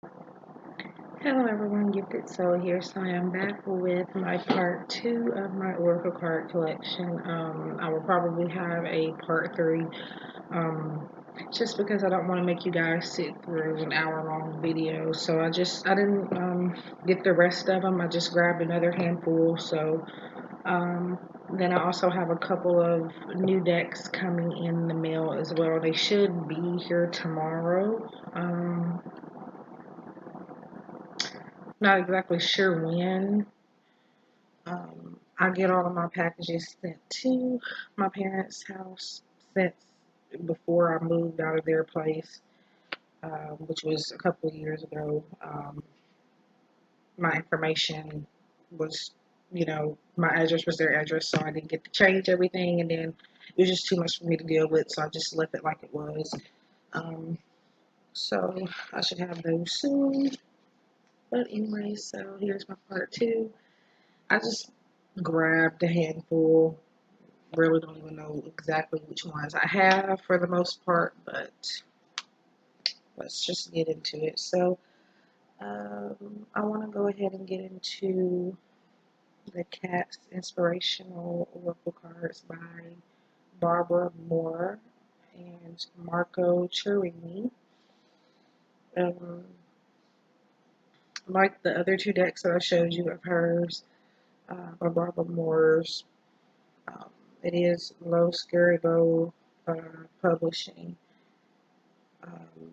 Hello everyone, Gifted Soul here. So I am back with my part 2 of my Oracle card collection. I will probably have a part 3 um, just because I don't want to make you guys sit through an hour long video. So I didn't get the rest of them. I just grabbed another handful. So um, then I also have a couple of new decks coming in the mail as well. They should be here tomorrow. Not exactly sure when. I get all of my packages sent to my parents' house since before I moved out of their place, which was a couple of years ago. My information was, my address was their address, so I didn't get to change everything, and then it was just too much for me to deal with, so I just left it like it was. Um, so I should have those soon. But anyway, so here's my part 2. I just grabbed a handful. Really don't even know exactly which ones I have for the most part, but let's just get into it. So I want to go ahead and get into the Cat's Inspirational Oracle Cards by Barbara Moore and Marco Cherini. Um, like the other two decks that I showed you of hers, by Barbara Moore's, um, it is Low Scary Bow Publishing. Um,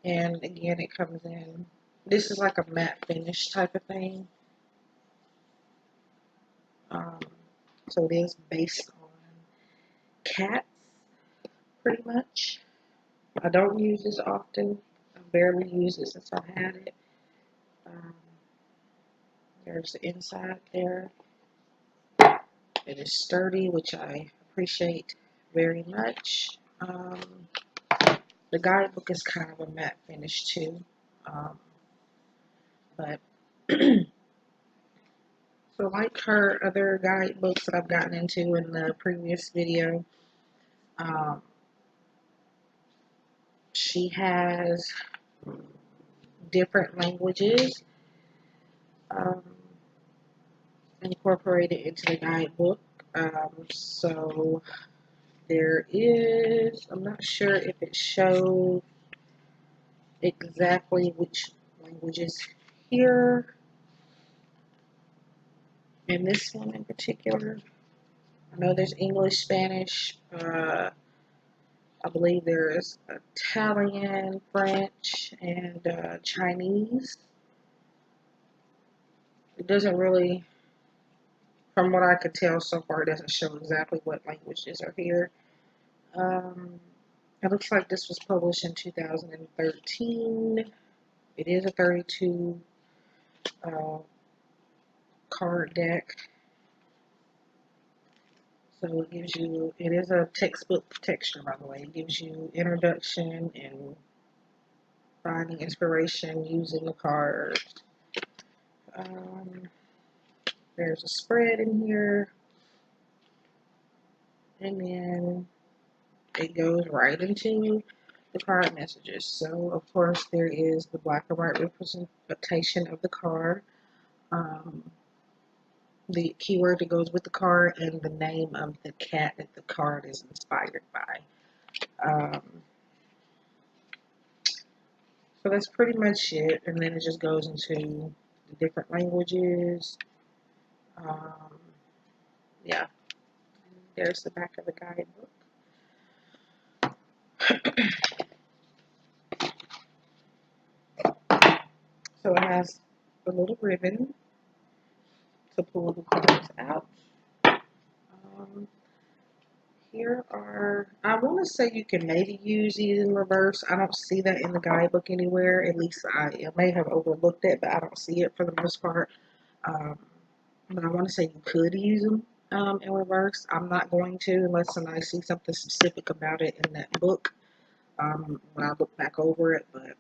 and again, it comes in, this is like a matte finish type of thing. Um, so it is based on cats, pretty much. I don't use this often. I barely used it since I've had it. Um, there's the inside there. It is sturdy, which I appreciate very much. The guidebook is kind of a matte finish too. But so like her other guidebooks that I've gotten into in the previous video, um, she has different languages um, incorporated into the guidebook. So there is, I'm not sure if it shows exactly which languages here in this one in particular. I know there's English, Spanish, I believe there's Italian, French, and Chinese. It doesn't really, from what I could tell so far, it doesn't show exactly what languages are here. Um, it looks like this was published in 2013. It is a 32 uh, card deck. So it gives you, it is a textbook texture, by the way. It gives you introduction and finding inspiration using the cards. Um, there's a spread in here, and then it goes right into the card messages. So, of course, there is the black and white representation of the card, um, the keyword that goes with the card, and the name of the cat that the card is inspired by. Um, so that's pretty much it. And then it just goes into the different languages. Um, yeah, there's the back of the guidebook. So it has a little ribbon to pull the cards out. Um, Here are, I want to say you can maybe use these in reverse. I don't see that in the guidebook anywhere. At least I may have overlooked it, but I don't see it for the most part. Um, but I want to say you could use them in reverse. I'm not going to unless I see something specific about it in that book when I look back over it. But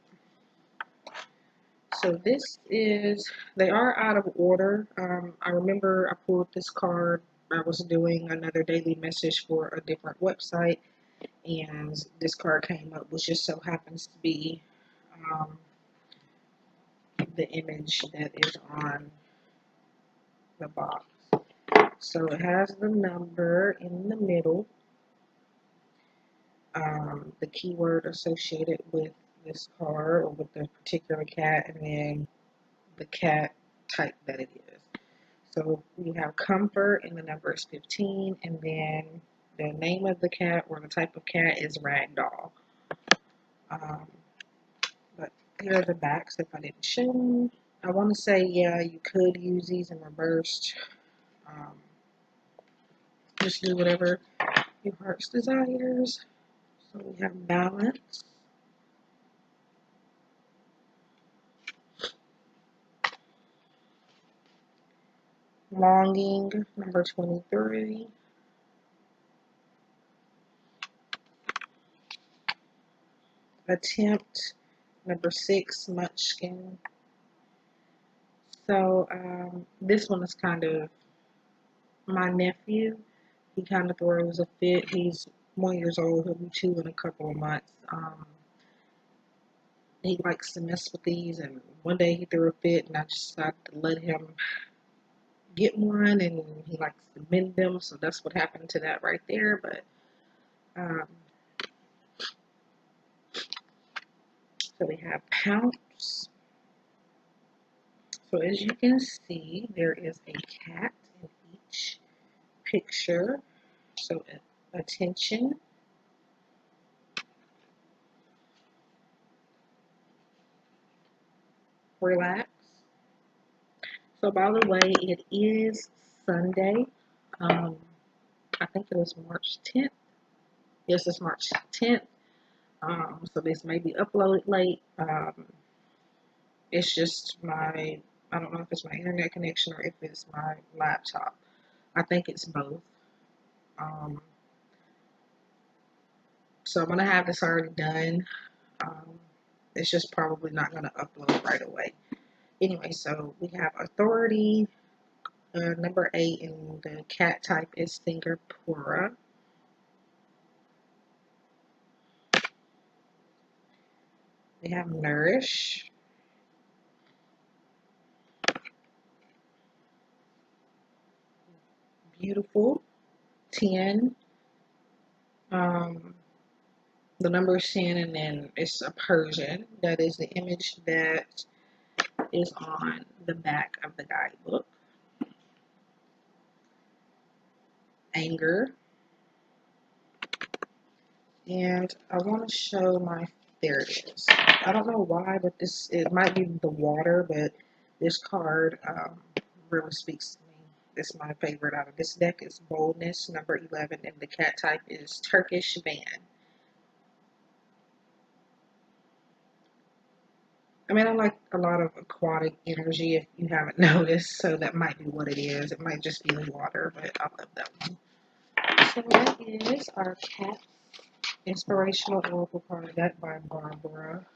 so this is, they are out of order. I remember I pulled this card. I was doing another daily message for a different website, and this card came up, which just so happens to be um, the image that is on the box. So it has the number in the middle, the keyword associated with this card or with the particular cat, and then the cat type that it is. So we have comfort, and the number is 15, and then the name of the cat or the type of cat is ragdoll. But here are the backs if I didn't show them. I want to say, yeah, you could use these in reversed. Just do whatever your heart's desires. So we have balance. Longing, number 23. Attempt, number 6, Munchkin. So this one is kind of my nephew. He kind of throws a fit. He's 1 year old. He'll be 2 in a couple of months. He likes to mess with these, and one day he threw a fit, and I just decided to let him get one, and he likes to mend them, so that's what happened to that right there. But so we have Pounce. So as you can see, there is a cat in each picture. So attention, relax. So by the way, it is Sunday. I think it was March 10th. Yes, it's March 10th. So this may be uploaded late. It's just I don't know if it's my internet connection or if it's my laptop. I think it's both. So I'm going to have this already done. It's just probably not going to upload right away. Anyway, so we have authority, number 8, and the cat type is Singapura. We have nourish. Beautiful, 10. The number is 10, and then it's a Persian. That is the image that is on the back of the guidebook. Anger. And I want to show there it is. I don't know why, but it might be the water, but this card really speaks to me. This is my favorite out of this deck. Is Boldness, number 11, and the cat type is Turkish Van. I mean, I like a lot of aquatic energy, if you haven't noticed, so that might be what it is. It might just be the water, but I love that one. So that is our cat inspirational oracle card deck by Barbara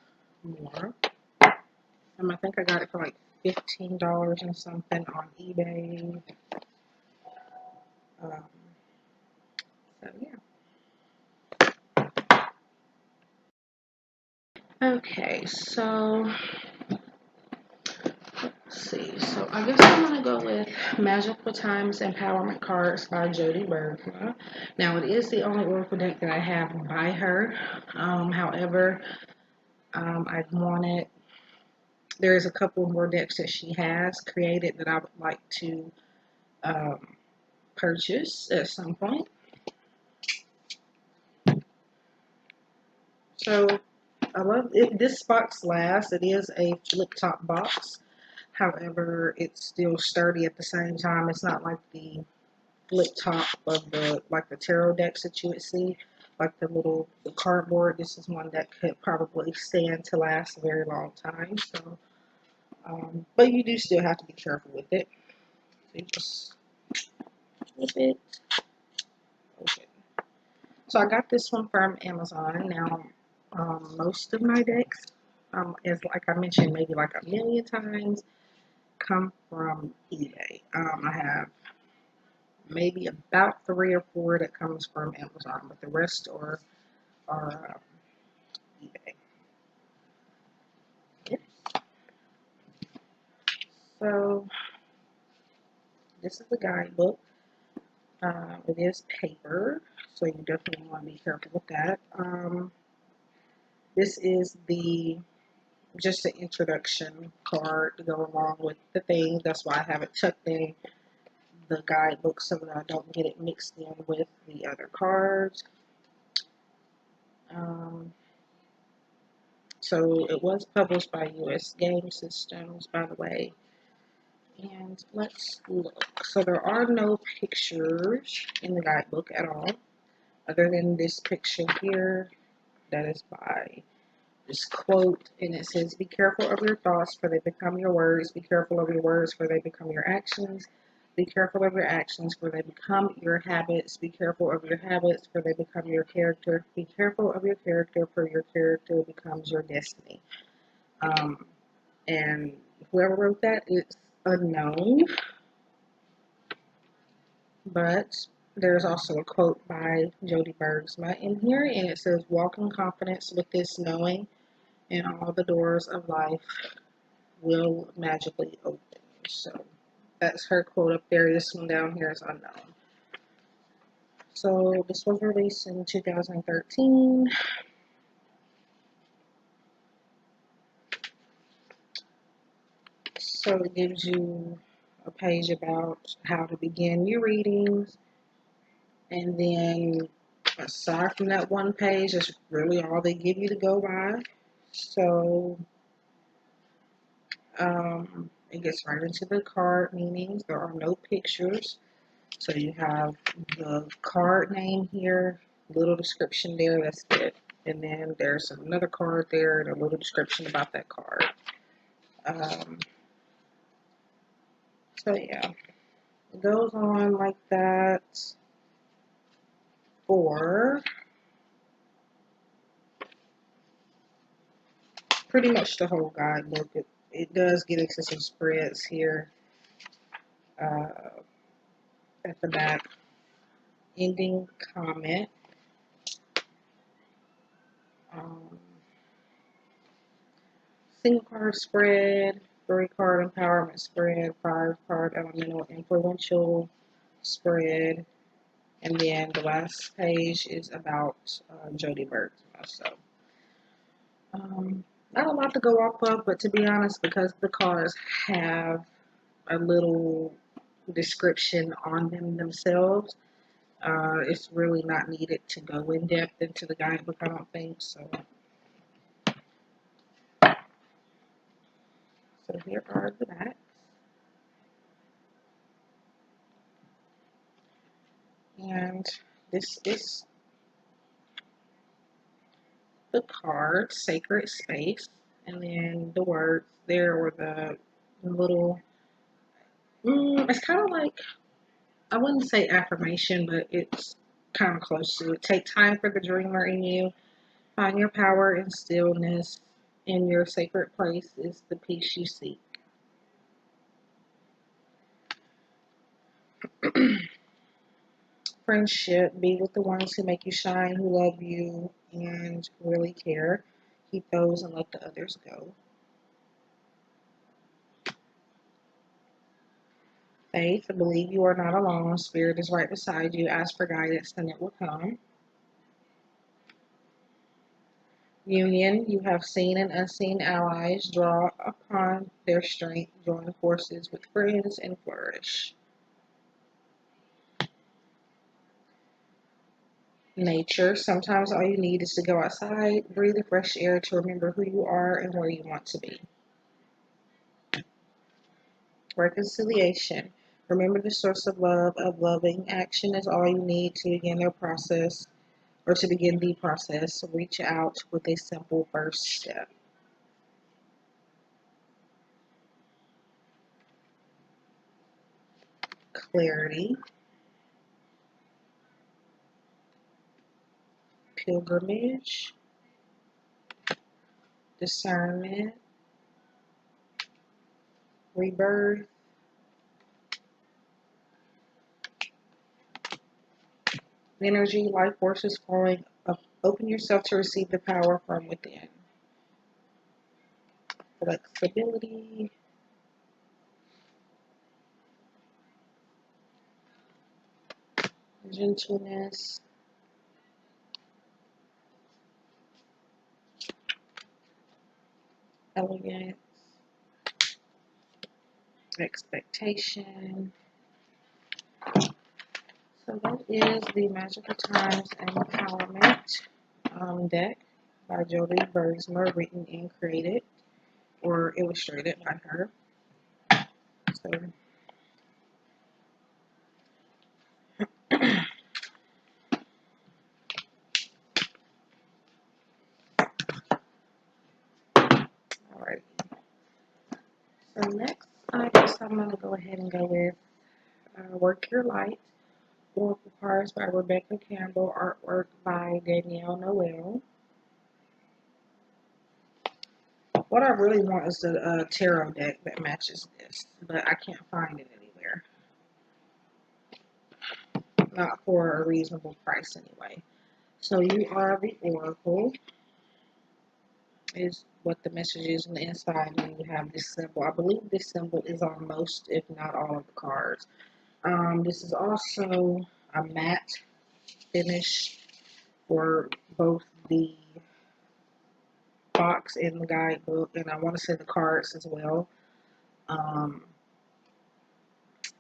Moore. I think I got it for like $15 and something on eBay. So yeah. Okay, so let's see. So I guess I'm gonna go with Magical Times Empowerment Cards by Jody Bergman. Now it is the only oracle deck that I have by her. However, I wanted. There's a couple more decks that she has created that I would like to purchase at some point. So I love it. This box lasts. It is a flip top box. However, it's still sturdy at the same time. It's not like the flip top of the tarot decks that you would see, like the cardboard. This is one that could probably stand to last a very long time. So, but you do still have to be careful with it. So you just flip it open. So I got this one from Amazon. Now, most of my decks, as like I mentioned, maybe like a million times, come from eBay. I have maybe about 3 or 4 that comes from Amazon, but the rest are eBay. Yep. this is the guidebook. It is paper, so you definitely want to be careful with that. This is just the introduction card to go along with the thing. That's why I have it tucked in the guidebook so that I don't get it mixed in with the other cards. So it was published by US Game Systems, by the way. And let's look. So there are no pictures in the guidebook at all, other than this picture here that is by this quote, and it says, "Be careful of your thoughts, for they become your words. Be careful of your words, for they become your actions. Be careful of your actions, for they become your habits. Be careful of your habits, for they become your character. Be careful of your character, for your character becomes your destiny." And whoever wrote that is unknown, but there's also a quote by Jody Bergsma in here, and it says, "Walk in confidence with this knowing, and all the doors of life will magically open." So that's her quote up there. This one down here is unknown. So this was released in 2013. So it gives you a page about how to begin your readings. And then aside from that one page, that's really all they give you to go by. So it gets right into the card meanings. There are no pictures. So you have the card name here, little description there, that's it. And then there's another card there and a little description about that card. So yeah, it goes on like that for pretty much the whole guidebook. It does get into some spreads here at the back. Ending comment. Single card spread, 3-card empowerment spread, 5-card elemental influential spread, and then the last page is about Jody Bergsma. So not a lot to go off of, but to be honest, because the cards have a little description on them themselves, it's really not needed to go in depth into the guidebook, I don't think. So here are the backs. And this is the card, Sacred Space, and then the words there, or the little, it's kind of like, I wouldn't say affirmation, but it's kind of close to it. Take time for the dreamer in you. Find your power and stillness. In your sacred place is the peace you seek. Friendship. Be with the ones who make you shine, who love you, and really care. Keep those and let the others go. Faith. Believe you are not alone. Spirit is right beside you. Ask for guidance and it will come. Union. You have seen and unseen allies. Draw upon their strength. Join forces with friends and flourish. Nature. Sometimes all you need is to go outside, breathe the fresh air to remember who you are and where you want to be. Reconciliation. Remember the source of love, of loving. Action is all you need to begin their process, or to begin the process. Reach out with a simple first step. Clarity. Pilgrimage. Discernment. Rebirth. Energy, life forces flowing. Open yourself to receive the power from within. Flexibility. gentleness, elegance, expectation. So that is the Magical Times Empowerment deck by Jodie Bergsma, written and created or illustrated by her. So alright. So next, I guess I'm going to go ahead and go with Work Your Light, Oracle Cards by Rebecca Campbell, artwork by Danielle Noel. What I really want is the tarot deck that matches this, but I can't find it anywhere. Not for a reasonable price anyway. So you are the Oracle, is what the message is on the inside, and you have this symbol. I believe this symbol is on most, if not all, of the cards. This is also a matte finish for both the box and the guidebook, and I want to say the cards as well.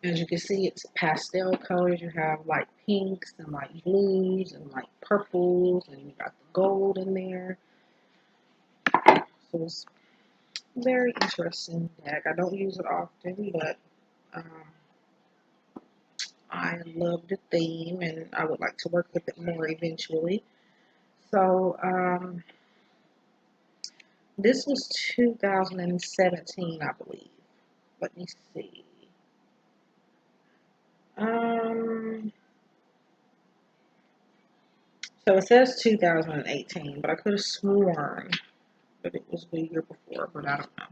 As you can see, it's pastel colors. You have light pinks and light blues and light purples, and you got the gold in there. So it's very interesting deck. I don't use it often, but I love the theme, and I would like to work with it more eventually. So this was 2017, I believe. Let me see. So it says 2018, but I could have sworn that it was the year before, but I don't know.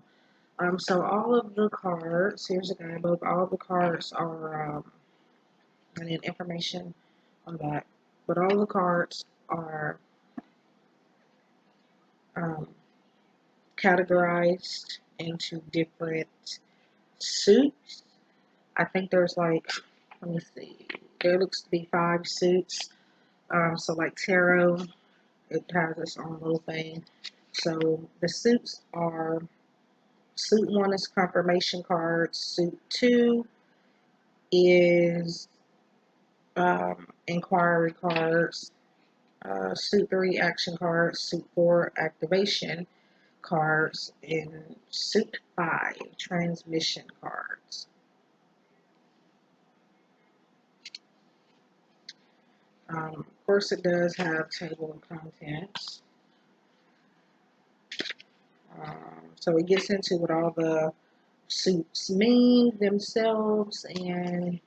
So all of the cards, here's a guidebook, all of the cards are, I need information on that, but all the cards are categorized into different suits. I think there's like, let me see, there looks to be 5 suits. So like tarot, it has its own little thing. So the suits are, suit 1 is confirmation cards, suit 2 is inquiry cards, suit 3 action cards, suit 4 activation cards, and suit 5 transmission cards. Of course, it does have table of contents. So it gets into what all the suits mean themselves and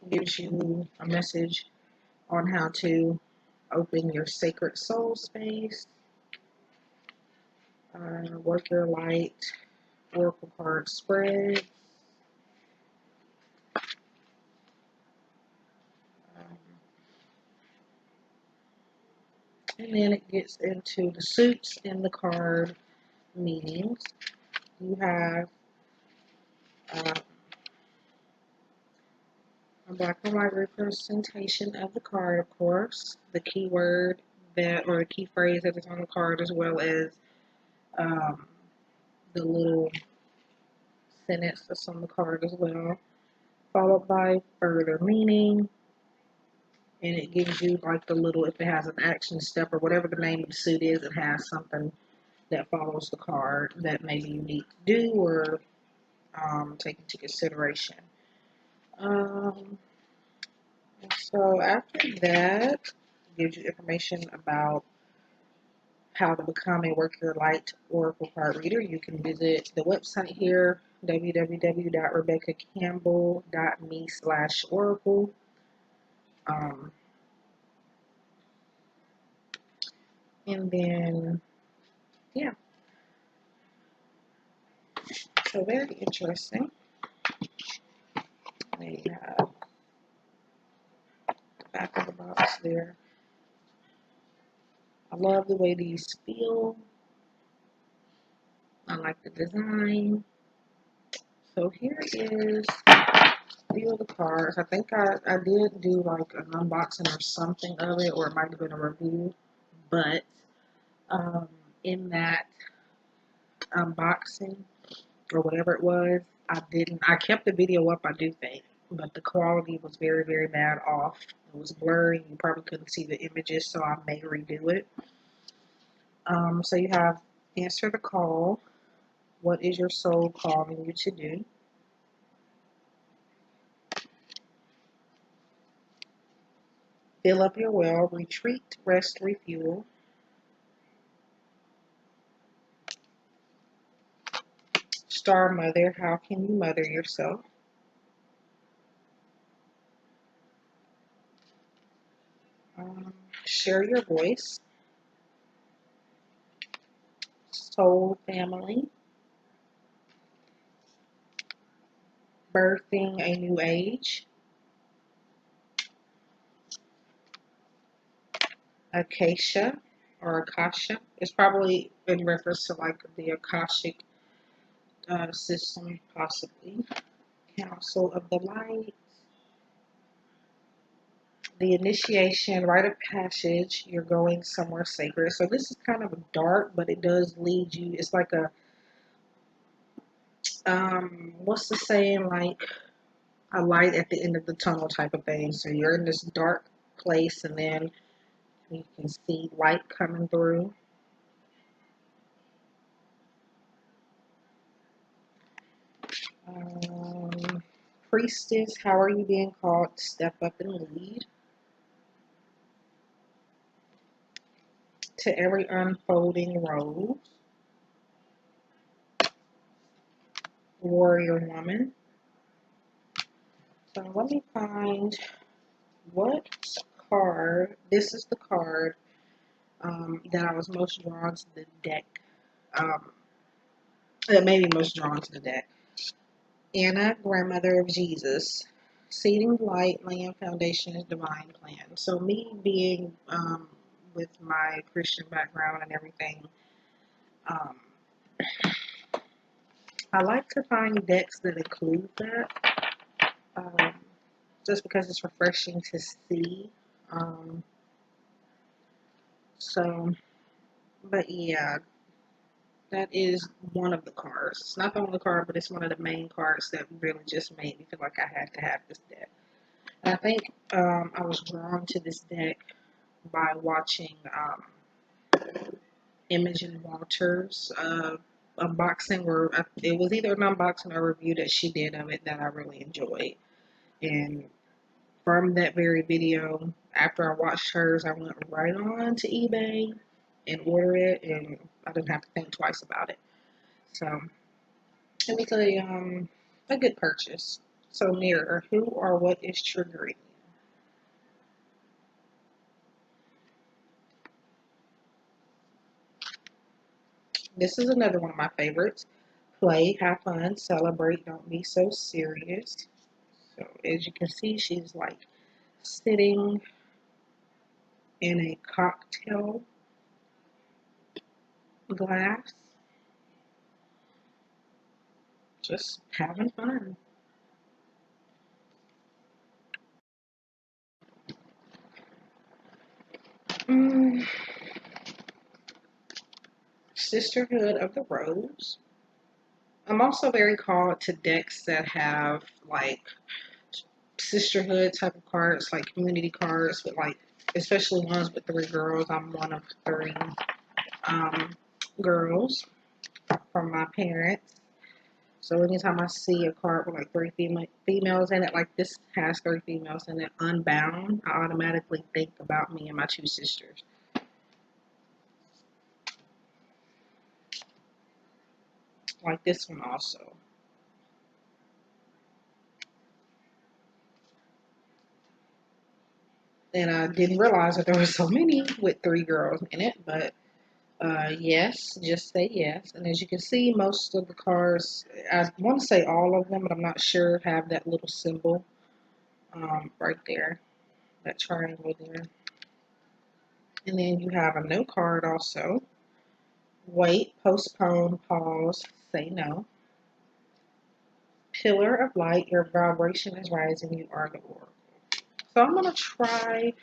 gives you a message on how to open your sacred soul space, work your light, oracle card spread, and then it gets into the suits and the card meanings. You have a black and white representation of the card, of course, the keyword that, or the key phrase that is on the card, as well as the little sentence that's on the card as well, followed by further meaning, and it gives you like the little, if it has an action step or whatever the name of the suit is, it has something that follows the card that maybe you need to do or take into consideration. So after that, it gives you information about how to become a Work Your Light Oracle card reader. You can visit the website here, www.rebeccacampbell.me/oracle. And then, yeah, so very interesting. They have the back of the box there. I love the way these feel. I like the design. So here is review of the cards. I think I did do like an unboxing or something of it, or it might have been a review. But in that unboxing or whatever it was, I kept the video up, I do think, but the quality was very, very bad off. It was blurry. You probably couldn't see the images, so I may redo it. So you have answer the call. What is your soul calling you to do? Fill up your well, retreat, rest, refuel. Star Mother, how can you mother yourself? Share your voice. Soul family. Birthing a new age. Acacia or Akasha. It's probably in reference to like the Akashic system, possibly. Council of the Light. The initiation, rite of passage, you're going somewhere sacred. So this is kind of dark, but it does lead you. It's like a, what's the saying, like a light at the end of the tunnel type of thing. So you're in this dark place and then you can see light coming through. Priestess, how are you being called to step up and lead? To every unfolding rose. Warrior woman. So let me find what card. This is the card that I was most drawn to the deck. That made me most drawn to the deck. Anna, grandmother of Jesus. Seeding light, laying foundation is divine plan. So me being with my Christian background and everything, um, I like to find decks that include that, um, just because it's refreshing to see. Um, so, but yeah, that is one of the cards. It's not the only card, but it's one of the main cards that really just made me feel like I had to have this deck. And I think I was drawn to this deck by watching Imogen Walters' unboxing, or it was either an unboxing or a review that she did of it that I really enjoyed. And from that very video, after I watched hers, I went right on to eBay and ordered it, and I didn't have to think twice about it. So it was a good purchase. So mirror, who or what is triggering you? This is another one of my favorites. Play, have fun, celebrate, don't be so serious. So as you can see, she's like sitting in a cocktail glass, just having fun. Mm, Sisterhood of the Rose. I'm also very called to decks that have like sisterhood type of cards, like community cards, but like especially ones with three girls. I'm one of three um, girls from my parents. So anytime I see a card with like three females in it, like this has three females in it, Unbound, I automatically think about me and my two sisters. Like this one also. And I didn't realize that there were so many with three girls in it, but yes, just say yes. And as you can see, most of the cards, I want to say all of them, but I'm not sure, have that little symbol right there, that triangle there. And then you have a no card also. Wait, postpone, pause, say no. Pillar of light, your vibration is rising, you are the oracle. So I'm going to try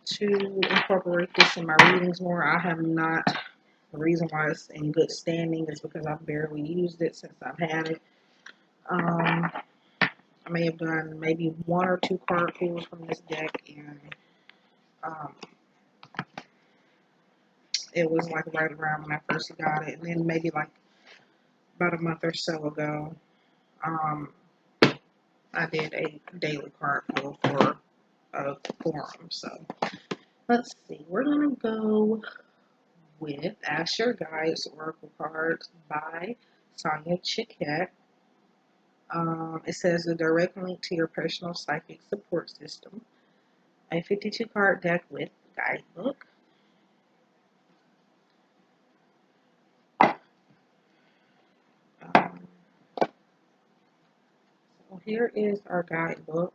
to incorporate this in my readings more. I have not. The reason why it's in good standing is because I've barely used it since I've had it. I may have done maybe 1 or 2 card pulls from this deck, and um, it was like right around when I first got it, and then maybe like about a month or so ago, I did a daily card pull for a forum. So let's see, we're gonna go with Ask Your Guides Oracle Cards by Sonia Chiquette. It says a direct link to your personal psychic support system, a 52 card deck with guidebook. So here is our guidebook.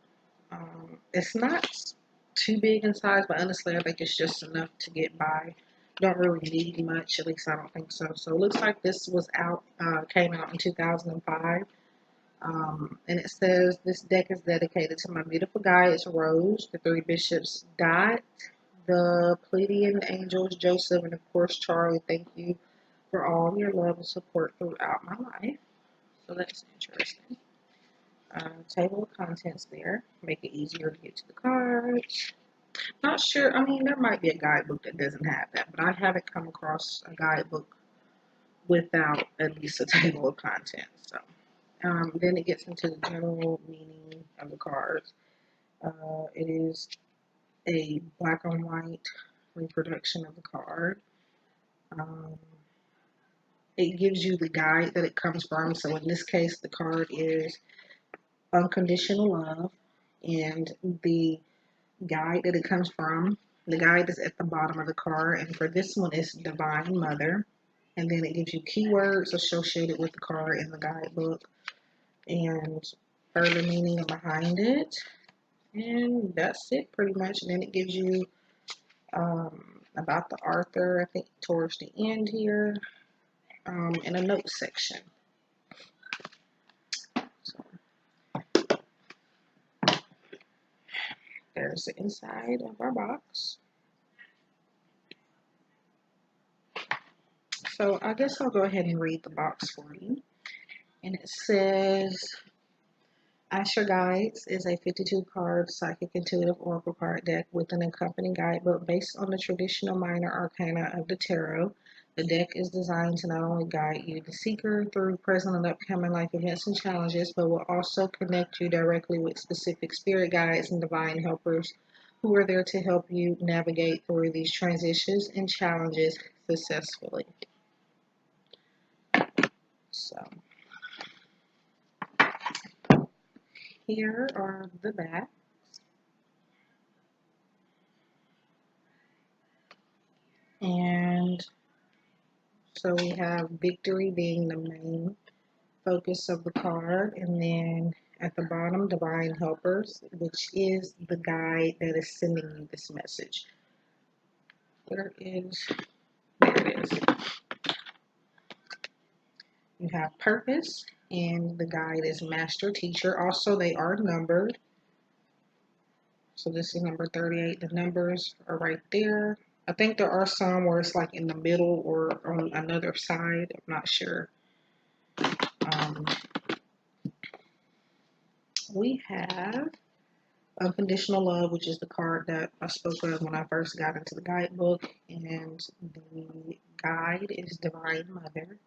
It's not too big in size, but honestly, I think it's just enough to get by. Don't really need much, at least I don't think so. So it looks like this was came out in 2005. And it says, this deck is dedicated to my beautiful guides, Rose, the 3 bishops, Dot, the Pleiadian angels, Joseph, and of course, Charlie. Thank you for all your love and support throughout my life. So that's interesting. Table of contents there. Make it easier to get to the cards. Not sure. I mean, there might be a guidebook that doesn't have that, but I haven't come across a guidebook without at least a table of contents. So then it gets into the general meaning of the cards. It is a black and white reproduction of the card. It gives you the guide that it comes from. So in this case, the card is Unconditional Love, and the guide that it comes from, the guide is at the bottom of the card, and for this one it's Divine Mother, and then it gives you keywords associated with the card in the guidebook and further meaning behind it, and that's it pretty much. And then it gives you about the author, I think towards the end here, in a note section. So there's the inside of our box. So I guess I'll go ahead and read the box for you. And it says, Ask Your Guides is a 52 card psychic intuitive oracle card deck with an accompanying guidebook based on the traditional minor arcana of the tarot. The deck is designed to not only guide you, the seeker, through present and upcoming life events and challenges, but will also connect you directly with specific spirit guides and divine helpers who are there to help you navigate through these transitions and challenges successfully. So here are the backs. And so we have victory being the main focus of the card, and then at the bottom, divine helpers, which is the guide that is sending you this message. There it is. You have purpose, and the guide is master teacher. Also, they are numbered. So this is number 38. The numbers are right there. I think there are some where it's like in the middle or on another side. I'm not sure. We have Unconditional Love, which is the card that I spoke of when I first got into the guidebook, and the guide is Divine Mother.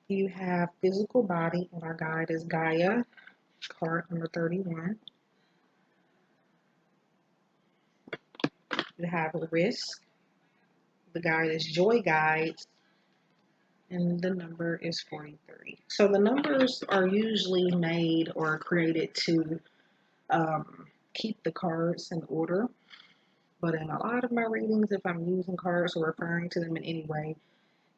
You have Physical Body, and our guide is Gaia, card number 31. You have Risk, the guide is Joy Guides, and the number is 43. So the numbers are usually made or created to keep the cards in order. But in a lot of my readings, if I'm using cards or referring to them in any way,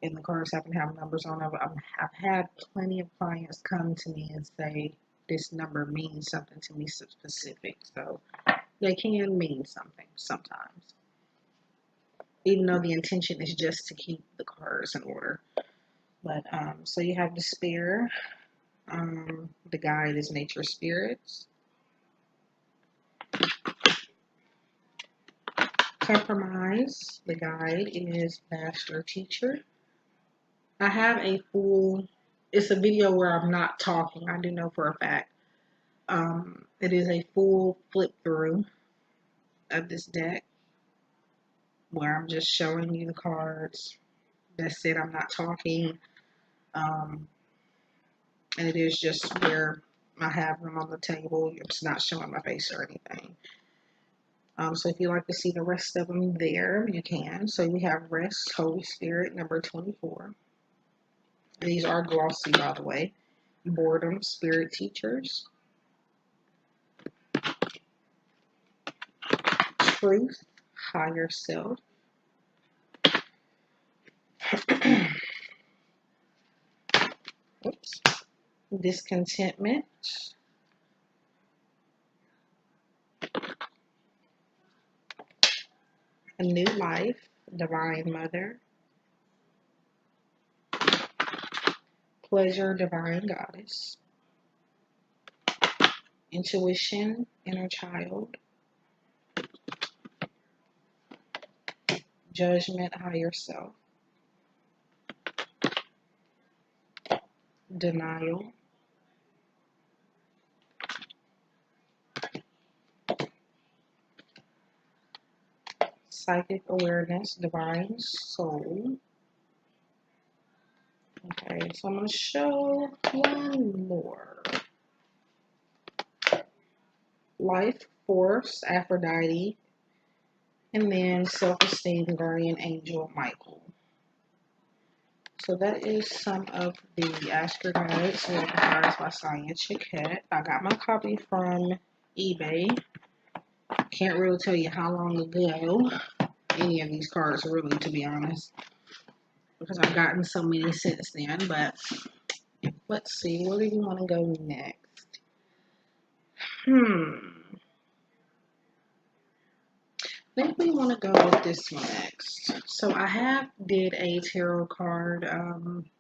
and the cards happen to have numbers on them, I've had plenty of clients come to me and say, this number means something to me specific. So they can mean something sometimes. even though the intention is just to keep the cards in order. But so you have despair. The guide is nature spirits. Compromise. The guide is master teacher. I have a full. It's a video where I'm not talking. I do know for a fact. It is a full flip through of this deck where I'm just showing you the cards. That's it. I'm not talking. And it is just where I have them on the table. It's not showing my face or anything. So if you'd like to see the rest of them there, you can. So we have Rest, Holy Spirit, number 24. These are glossy, by the way. Boredom, Spirit Teachers. Truth, Higher Self. Oops. Discontentment. A New Life, Divine Mother. Pleasure, Divine Goddess. Intuition, Inner Child. Judgment, Higher Self. Denial. Psychic Awareness, Divine Soul. Okay, so I'm going to show one more. Life Force, Aphrodite. And then Self-Esteem, Guardian Angel, Michael. So that is some of the Ask Your Guides, recognized by Sonia Chiquette. I got my copy from eBay. Can't really tell you how long ago any of these cards are really, to be honest, because I've gotten so many since then. But let's see, where do you want to go next? I think we want to go with this one next. So I did a tarot card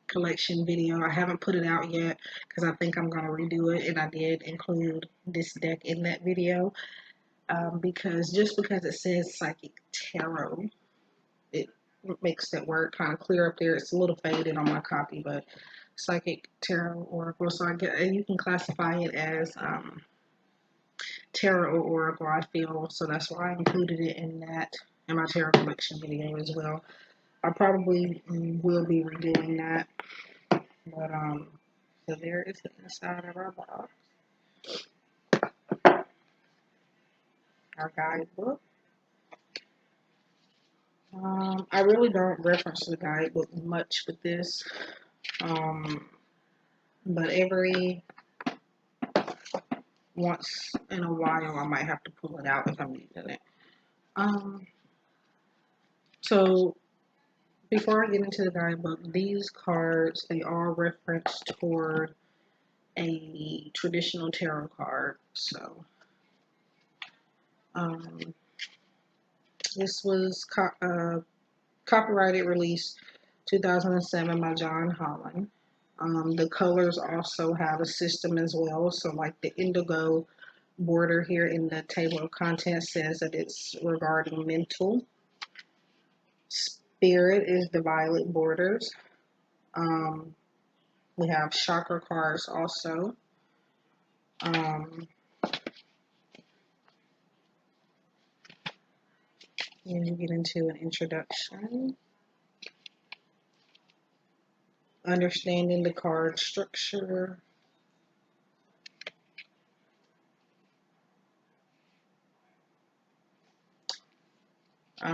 collection video. I haven't put it out yet because I think I'm going to redo it, and I did include this deck in that video because it says Psychic Tarot, it makes that word kind of clear up there. It's a little faded on my copy, but Psychic Tarot Oracle. So you can classify it as tarot oracle, I feel, so that's why I included it in my tarot collection video as well. I probably will be redoing that, but so there is the inside of our box, our guidebook. I really don't reference the guidebook much with this, but every once in a while I might have to pull it out if I'm using it. So before I get into the guidebook, these cards, they are referenced toward a traditional tarot card. So this was copyrighted release 2007 by John Holland. The colors also have a system as well. So like the indigo border here in the table of contents says that it's regarding mental. Spirit is the violet borders. We have chakra cards also. And you get into an introduction. Understanding the card structure.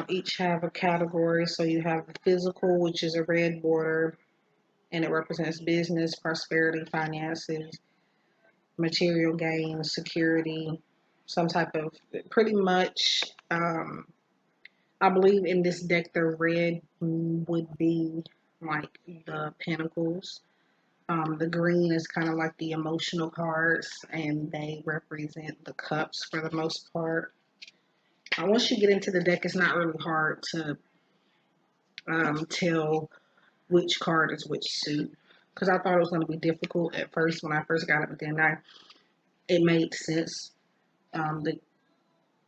Each have a category. So you have the physical, which is a red border, and it represents business, prosperity, finances, material gains, security, some type of, pretty much, I believe in this deck the red would be like the pentacles. The green is kind of like the emotional cards, and they represent the cups for the most part. Once you get into the deck, it's not really hard to tell which card is which suit. Because I thought it was going to be difficult at first when I first got it, but then it made sense. The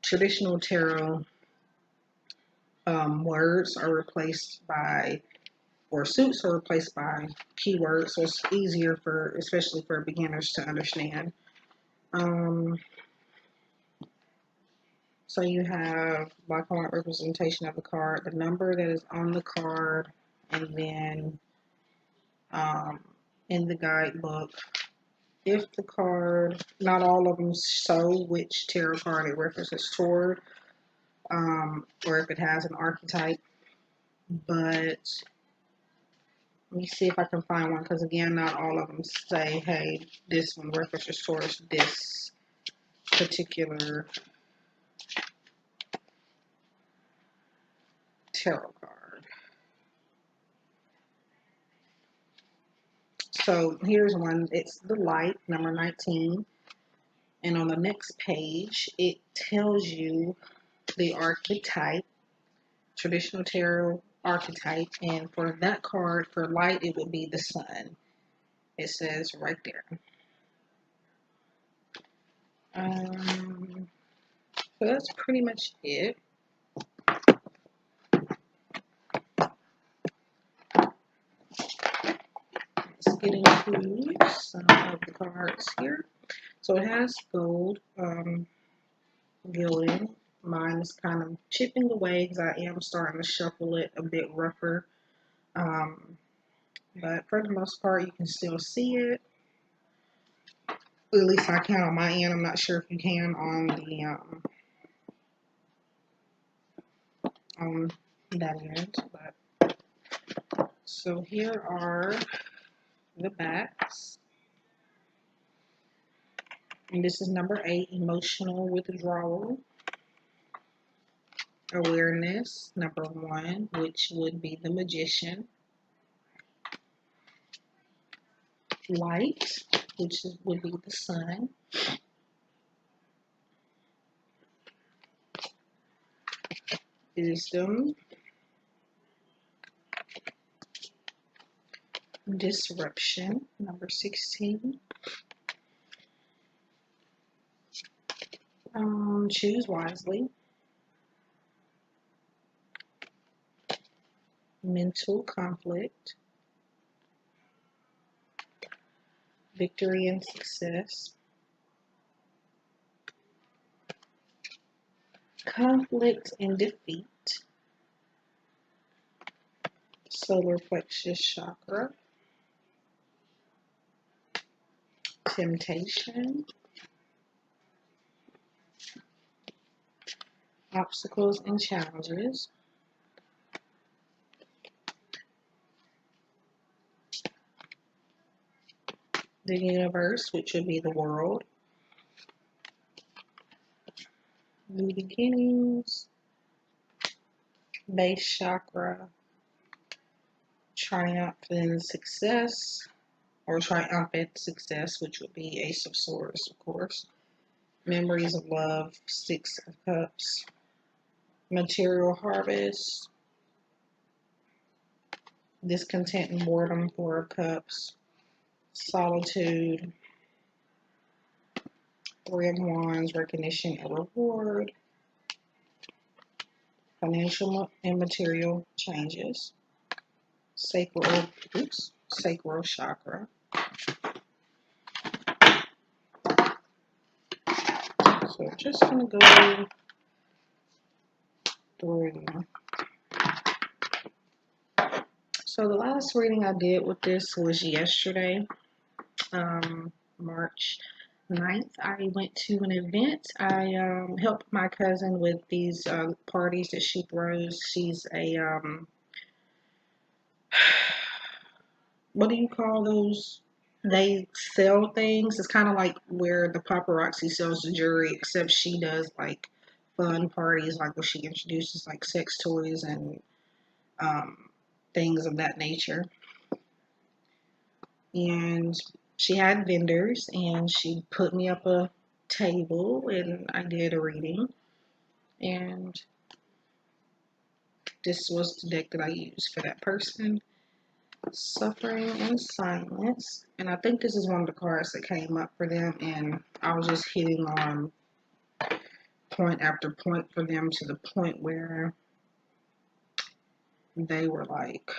traditional tarot words are replaced by, or suits are replaced by keywords, so it's easier for, especially for beginners, to understand. So you have black and white representation of the card, the number that is on the card, and then in the guidebook, if the card, not all of them show which tarot card it references toward, or if it has an archetype, but let me see if I can find one, because again, not all of them say, hey, this one references towards this particular tarot card. So here's one. It's the light, number 19. And on the next page, it tells you the archetype, traditional tarot archetype. And for that card, for light, it would be the sun. It says right there. So that's pretty much it. Let's get into some of the cards here. So it has gold gilding. Mine is kind of chipping away because I am starting to shuffle it a bit rougher. But for the most part, you can still see it. At least I can on my end. I'm not sure if you can on the on that end. But so here are the backs. And this is number 8, emotional withdrawal. Awareness, number 1, which would be the magician. Light, which would be the sun. Wisdom. Disruption, number 16. Choose wisely. Mental conflict. Victory and success. Conflict and defeat. Solar plexus chakra. Temptation. Obstacles and challenges. The universe, which would be the world. New beginnings. Base chakra. Triumph and success, or triumphant success, which would be Ace of Swords, of course. Memories of love, 6 of Cups. Material harvest. Discontent and boredom, 4 of Cups. Solitude. 3 of Wands, recognition and reward. Financial and material changes. Sacral chakra. So I'm just going to go through them. So the last reading I did with this was yesterday, March 9th. I went to an event. I helped my cousin with these parties that she throws. She's a, what do you call those? They sell things. It's kind of like where the paparazzi sells the jewelry, except she does like fun parties, like where she introduces like sex toys and things of that nature. And she had vendors, and she put me up a table, and I did a reading. And this was the deck that I used for that person. Suffering in Silence. And I think this is one of the cards that came up for them, and I was just hitting on point after point for them to the point where they were like,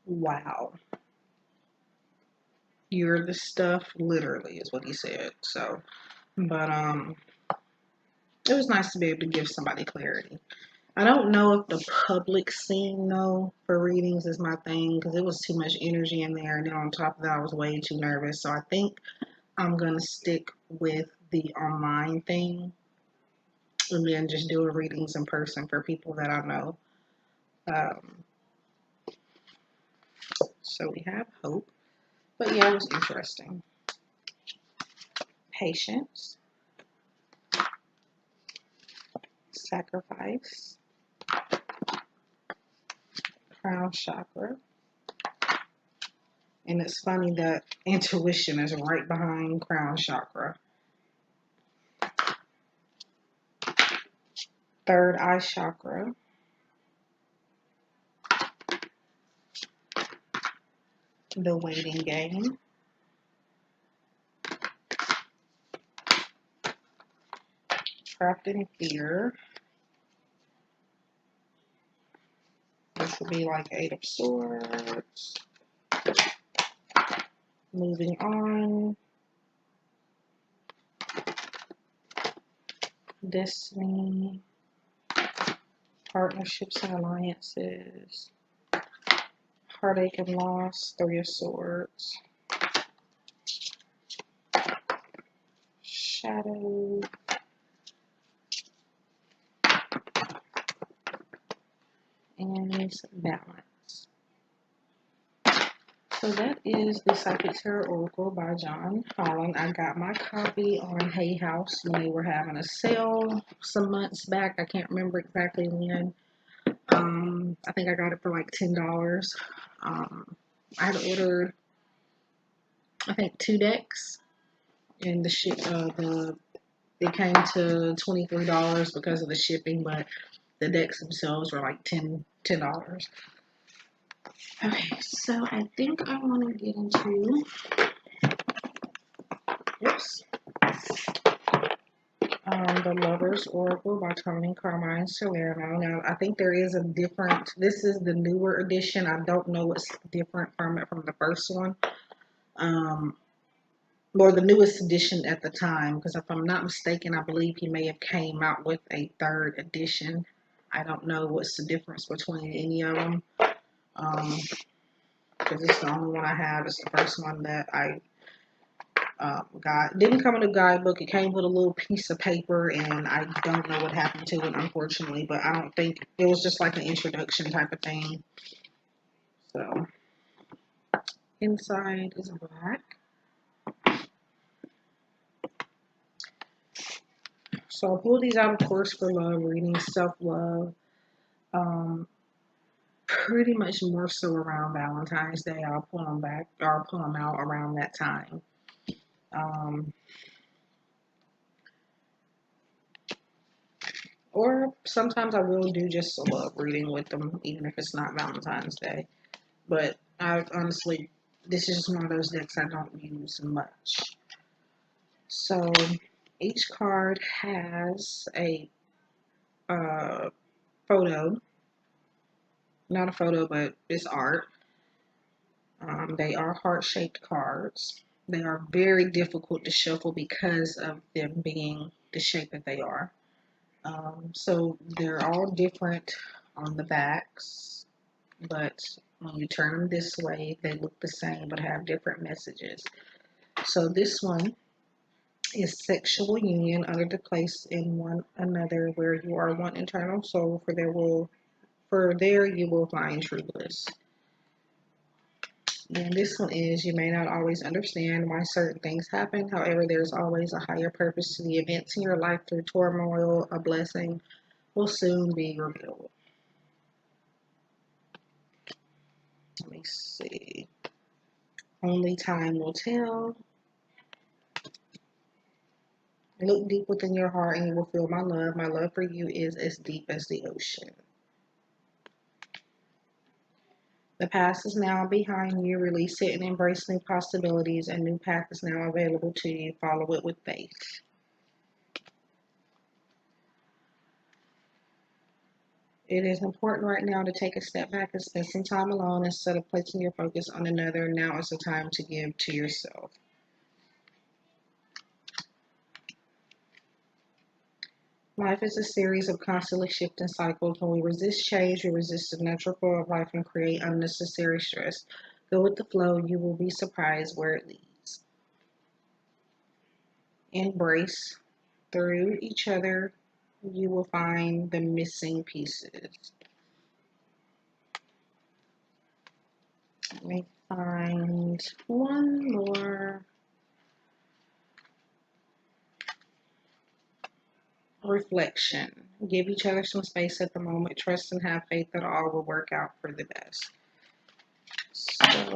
wow, you're the stuff, literally is what he said. So, but it was nice to be able to give somebody clarity. I don't know if the public scene though for readings is my thing, because it was too much energy in there, and then on top of that I was way too nervous. So I think I'm gonna stick with the online thing and then just do readings in person for people that I know. Um, so we have hope. But yeah, it was interesting. Patience, sacrifice, crown chakra. And it's funny that intuition is right behind crown chakra. Third eye chakra. The waiting game. Trapped in fear. This would be like Eight of Swords. Moving on. Destiny. Partnerships and alliances. Heartache and loss. Three of Swords. Shadow. And balance. So that is the Psychic Tarot Oracle by John Holland. I got my copy on Hay House when they were having a sale some months back. I can't remember exactly when. I think I got it for like $10. I had ordered, I think, 2 decks, and the it came to $23 because of the shipping, but the decks themselves were like $10. Okay, so I think I want to get into, the Lover's Oracle by Tony Carmine Salerno. Now, I think there is a different, this is the newer edition. I don't know what's different from it from the first one. Or the newest edition at the time, because if I'm not mistaken, I believe he may have came out with a 3rd edition. I don't know what's the difference between any of them. Because it's the only one I have. It's the first one that I got. Didn't come in a guidebook. It came with a little piece of paper, and I don't know what happened to it, unfortunately. But I don't think it was just like an introduction type of thing. So inside is black. So I'll pull these out, of course, for love reading, self-love. Pretty much more so around Valentine's Day. I'll pull them back, or I'll pull them out around that time. Or sometimes I will do just a love reading with them, even if it's not Valentine's Day. But I honestly, this is just one of those decks I don't use much. So each card has a photo. Not a photo, but it's art. They are heart-shaped cards. They are very difficult to shuffle because of them being the shape that they are. So they're all different on the backs, but when you turn them this way, they look the same but have different messages. So this one is sexual union under the place in one another, where you are one eternal soul, for there you will find true bliss. And this one is, you may not always understand why certain things happen. However, there's always a higher purpose to the events in your life. Through turmoil, a blessing will soon be revealed. Let me see. Only time will tell. Look deep within your heart and you will feel my love. My love for you is as deep as the ocean. The past is now behind you. Release it and embrace new possibilities. A new path is now available to you. Follow it with faith. It is important right now to take a step back and spend some time alone instead of placing your focus on another. Now is the time to give to yourself. Life is a series of constantly shifting cycles. When we resist change, we resist the natural flow of life and create unnecessary stress. Go with the flow. You will be surprised where it leads. Embrace. Through each other, you will find the missing pieces. Let me find one more. Reflection. Give each other some space at the moment. Trust and have faith that all will work out for the best. So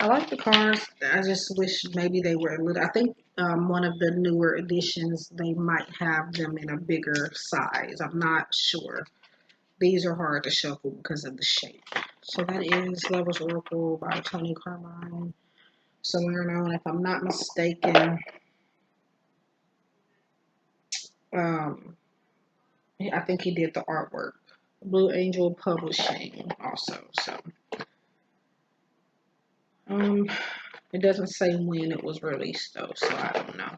I like the cards. I just wish maybe they were a little. I think one of the newer editions they might have them in a bigger size. I'm not sure. These are hard to shuffle because of the shape. So that is Lover's Oracle by Tony Carmine Salerno, and if I'm not mistaken, I think he did the artwork. Blue Angel Publishing also. So it doesn't say when it was released though, so I don't know.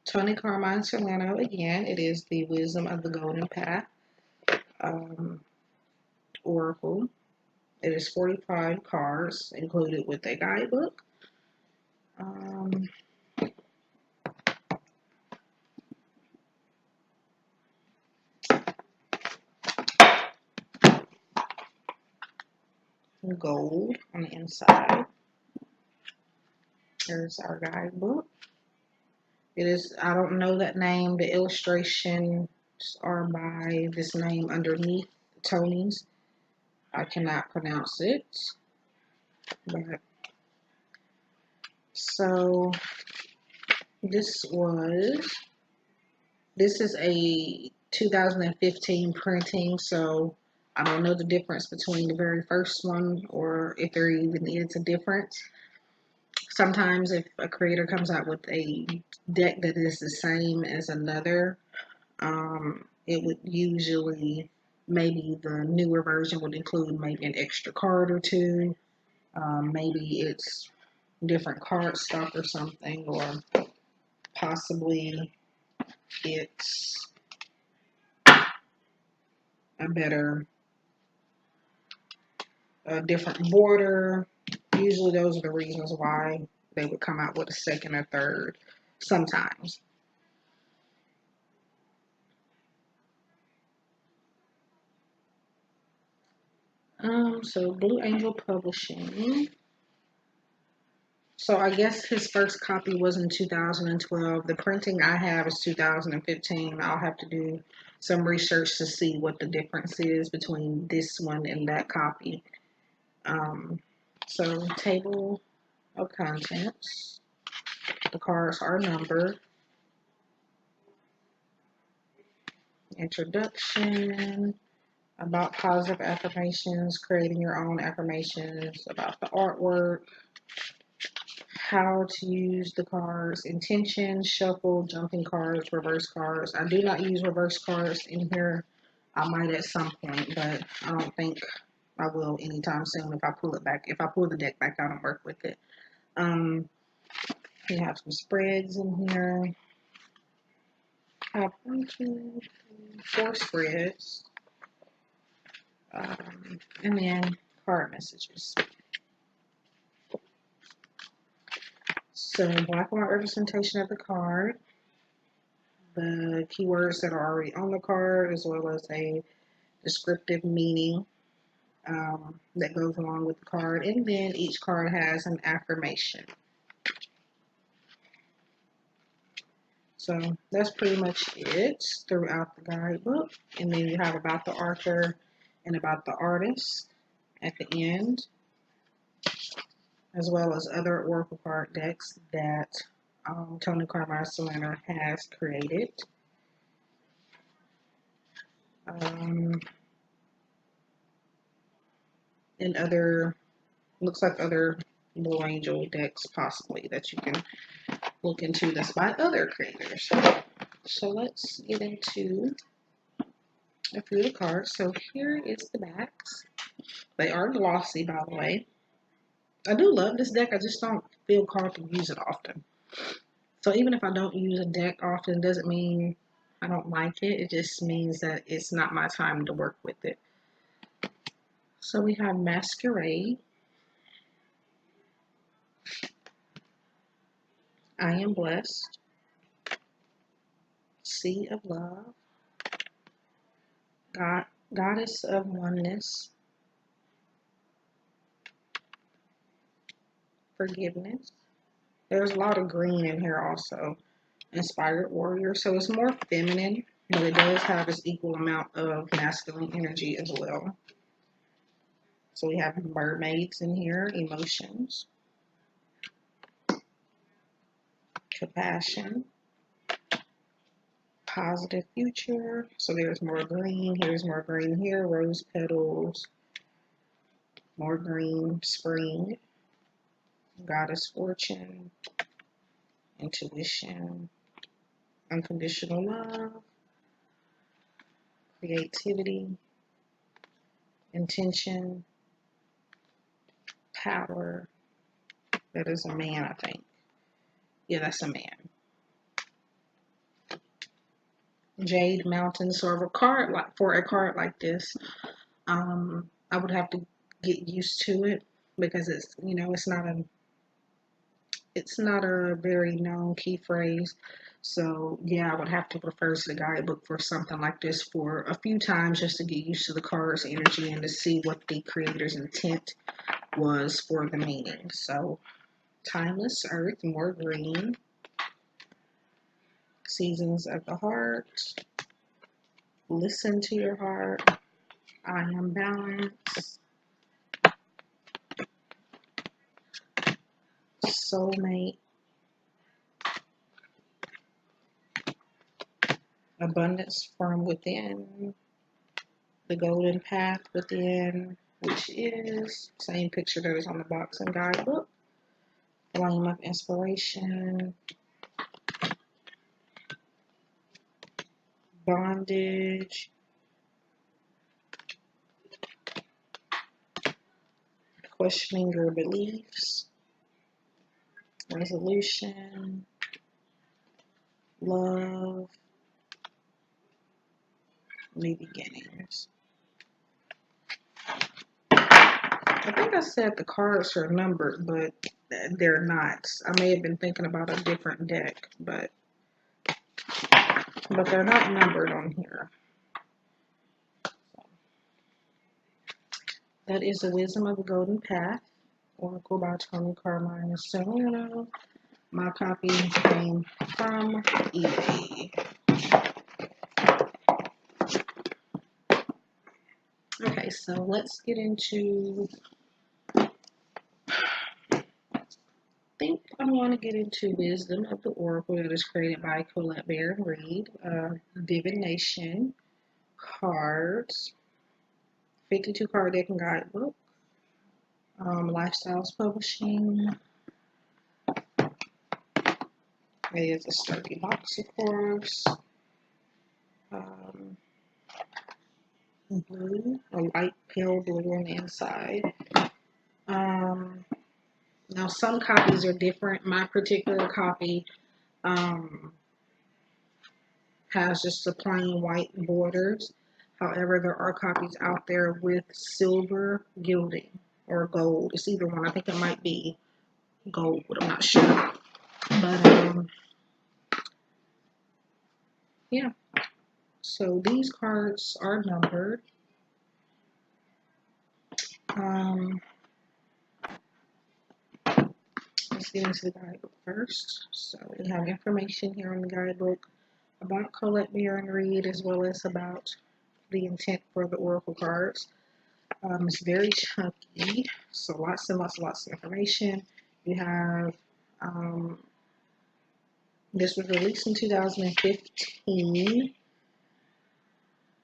Tony Carmine Salerno again. It is the Wisdom of the Golden Path Oracle. It is 45 cards included with a guidebook. Gold on the inside. There's our guidebook. It is, I don't know that name. The illustrations are by this name underneath Tony's. I cannot pronounce it. But so this is a 2015 printing, so I don't know the difference between the very first one or if there even is a difference. Sometimes if a creator comes out with a deck that is the same as another, it would usually, maybe the newer version would include maybe an extra card or two. Maybe it's different card stock or something, or possibly it's a different border. Usually those are the reasons why they would come out with a second or third sometimes. So Blue Angel Publishing. So I guess his first copy was in 2012. The printing I have is 2015. I'll have to do some research to see what the difference is between this one and that copy. So table of contents. The cards are numbered. Introduction. About positive affirmations, creating your own affirmations, about the artwork, how to use the cards, intention, shuffle, jumping cards, reverse cards. I do not use reverse cards in here. I might at some point, but I don't think I will anytime soon if I pull it back. If I pull the deck back out and work with it. We have some spreads in here. I have 1, 2, 3, 4 spreads. And then card messages. So black and white representation of the card, the keywords that are already on the card, as well as a descriptive meaning that goes along with the card, and then each card has an affirmation. So that's pretty much it throughout the guidebook. And then you have about the author and about the artist at the end, as well as other Oracle card decks that Tony Carmine Salerno has created. and other, looks like other Blue Angel decks possibly that you can look into that's by other creators. So let's get into a few of the cards. So here is the backs. They are glossy, by the way. I do love this deck. I just don't feel called to use it often. So even if I don't use a deck often, doesn't mean I don't like it. It just means that it's not my time to work with it. So we have Masquerade. I Am Blessed. Sea of Love. Goddess of Oneness. Forgiveness. There's a lot of green in here also. Inspired Warrior. So it's more feminine, but it does have its equal amount of masculine energy as well. So we have mermaids in here. Emotions. Compassion. Positive future. So there's more green. Here's more green here. Rose petals. More green. Spring. Goddess Fortune. Intuition. Unconditional love. Creativity. Intention. Power. That is a man, I think. Yeah, that's a man. Jade Mountain. So for a card like this, I would have to get used to it because it's, you know, it's not a very known key phrase. So yeah, I would have to refer to the guidebook for something like this for a few times just to get used to the card's energy and to see what the creator's intent was for the meaning. So Timeless Earth, more green. Seasons of the Heart. Listen to your heart. I Am Balance. Soulmate. Abundance from Within. The Golden Path Within, which is same picture that is on the box and guidebook. Flame of Inspiration. Bondage. Questioning your beliefs. Resolution. Love. New beginnings. I think I said the cards are numbered, but they're not. I may have been thinking about a different deck, but they're not numbered on here. That is The Wisdom of the Golden Path, Oracle by Tony Carmine Serrano. My copy came from eBay. Okay, so let's get into, I think I want to get into Wisdom of the Oracle that is created by Colette Baron-Reid. Divination cards, 52 card deck and guidebook. Lifestyles Publishing. It is a sturdy box, of course. Blue, a light pale blue on the inside. Now some copies are different. My particular copy has just the plain white borders. However, there are copies out there with silver gilding or gold. It's either one. I think it might be gold, but I'm not sure. But yeah. So these cards are numbered. Let's get into the guidebook first. So we have information here on the guidebook about Colette Baron-Reid as well as about the intent for the oracle cards. It's very chunky, so lots and lots of information. You have, this was released in 2015.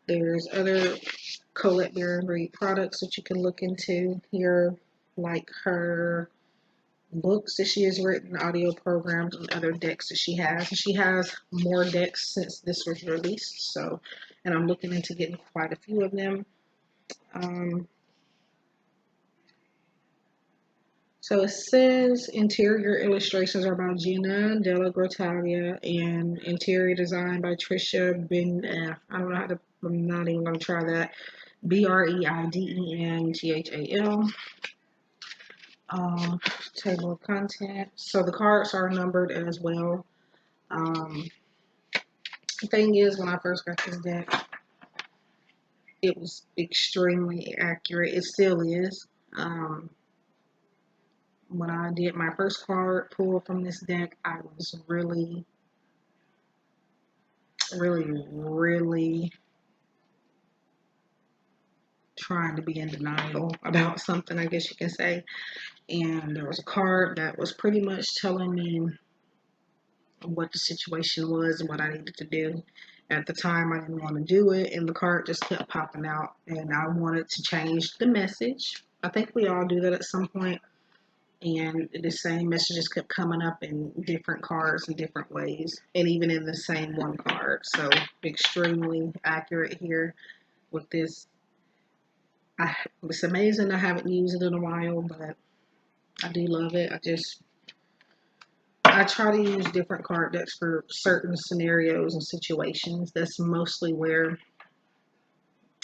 There's other Colette Baron products that you can look into here, like her books that she has written, audio programs, and other decks that she has. And she has more decks since this was released, so, and I'm looking into getting quite a few of them. So it says interior illustrations are by Gina Della Grottaglia and interior design by Trisha Ben. I don't know how to. I'm not even gonna try that. BREIDENTHAL. Table of content. So the cards are numbered as well. The thing is, when I first got this deck, it was extremely accurate. It still is. When I did my first card pull from this deck, I was really trying to be in denial about something, I guess you can say. And there was a card that was pretty much telling me what the situation was and what I needed to do. At the time, I didn't want to do it, and the card just kept popping out, and I wanted to change the message. I think we all do that at some point. And the same messages kept coming up in different cards in different ways, and even in the same one card. So extremely accurate here with this. It's amazing. I haven't used it in a while, but I do love it. I try to use different card decks for certain scenarios and situations. That's mostly where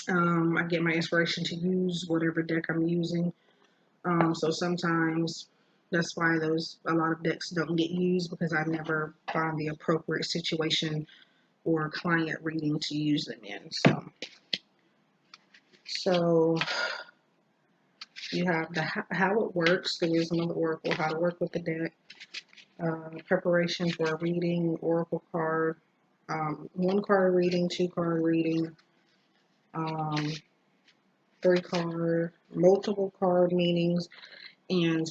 I get my inspiration to use whatever deck I'm using. So sometimes that's why a lot of decks don't get used, because I never find the appropriate situation or client reading to use them in. So you have the how it works, the wisdom of the oracle, how to work with the deck, preparation for a reading, oracle card, 1 card reading, 2 card reading, 3 card, multiple card meanings, and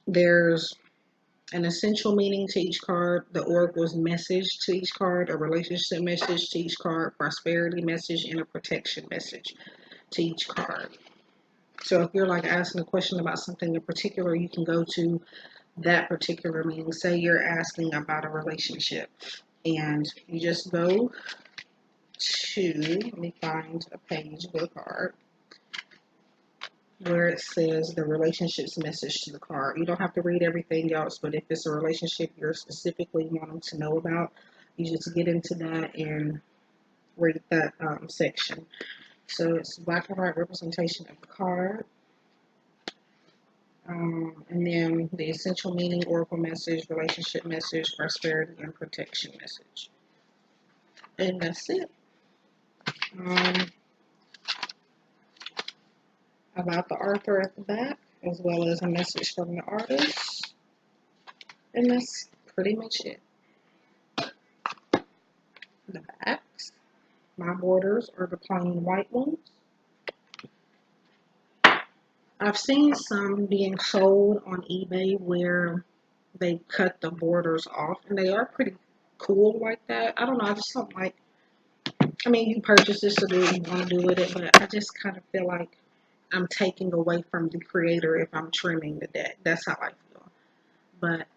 there's an essential meaning to each card, the oracle's message to each card, a relationship message to each card, prosperity message, and a protection message to each card. So if you're like asking a question about something in particular, you can go to that particular meaning. Say you're asking about a relationship, and you just go to, let me find a page with a card where it says the relationship's message to the card. You don't have to read everything else, but if it's a relationship you're specifically wanting to know about, you just get into that and read that section. So it's black and white representation of the card. And then the essential meaning, oracle message, relationship message, prosperity, and protection message. And that's it. About the author at the back, as well as a message from the artist. And that's pretty much it. The backs. My borders are the plain white ones. I've seen some being sold on eBay where they cut the borders off, and they are pretty cool like that. I don't know, I just don't like, I mean, you purchase this to do what you want to do with it, but I just kind of feel like I'm taking away from the creator if I'm trimming the deck. That's how I feel. But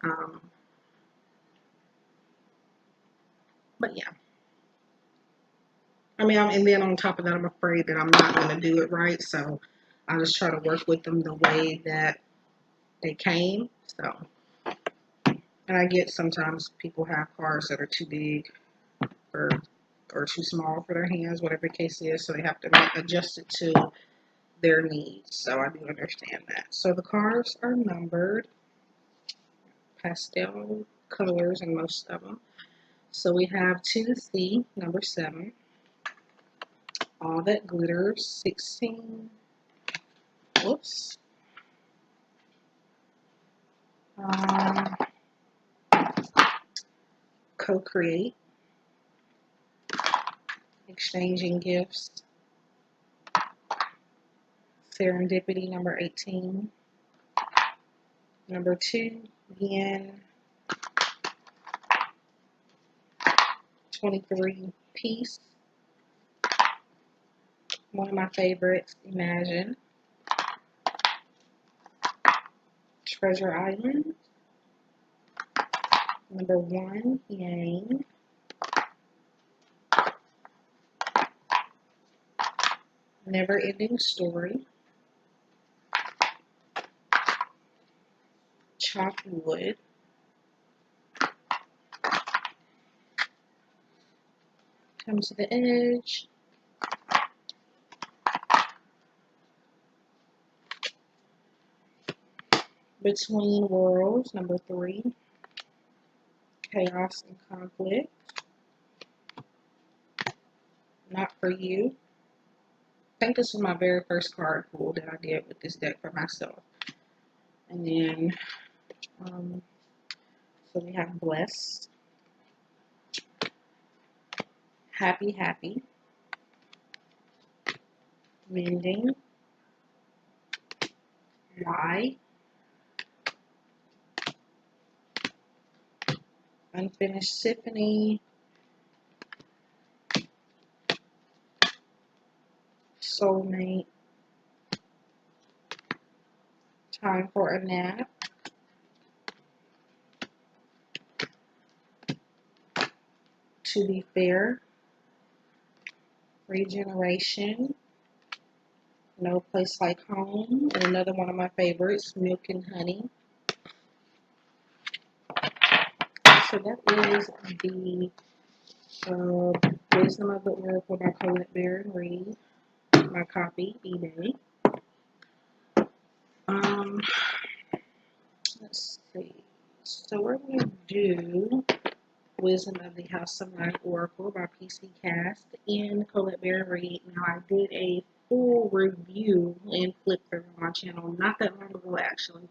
yeah. I mean, and then on top of that, I'm afraid that I'm not going to do it right, so I just try to work with them the way that they came. So, and I get sometimes people have cards that are too big or too small for their hands, whatever the case is, so they have to adjust it to their needs. So I do understand that. So the cards are numbered, pastel colors in most of them. So we have 2C, number 7. All That Glitters, 16. Whoops. Co-create, exchanging gifts, serendipity, number 18. Number 2, yen, 23, peace. One of my favorites, Imagine. Treasure Island. Number 1, Yang. Never Ending Story. Chopped Wood. Come to the Edge. Between Worlds, number 3. Chaos and Conflict. Not For You. I think this was my very first card pull that I did with this deck for myself. And then, so we have Blessed. Happy Happy. Mending. Why. Unfinished Symphony. Soulmate. Time for a Nap. To Be Fair. Regeneration. No Place Like Home. And another one of my favorites, Milk and Honey. So that is the Wisdom of the Oracle by Colette Baron Reid. My copy, eBay. Let's see. So we're going to do Wisdom of the House of Light Oracle by PC Cast and Colette Baron Reid. Now I did a full review and flip through on my channel not that long ago actually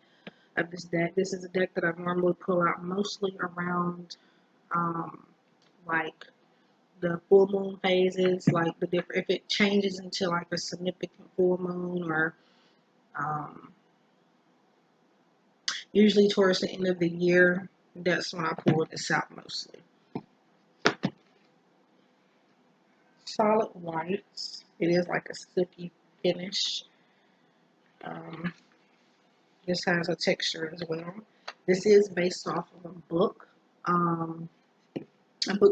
of this deck. This is a deck that I normally pull out mostly around like the full moon phases, like the different, if it changes into like a significant full moon or usually towards the end of the year, that's when I pull this out mostly. Solid whites. It is like a silky finish. This has a texture as well. This is based off of a book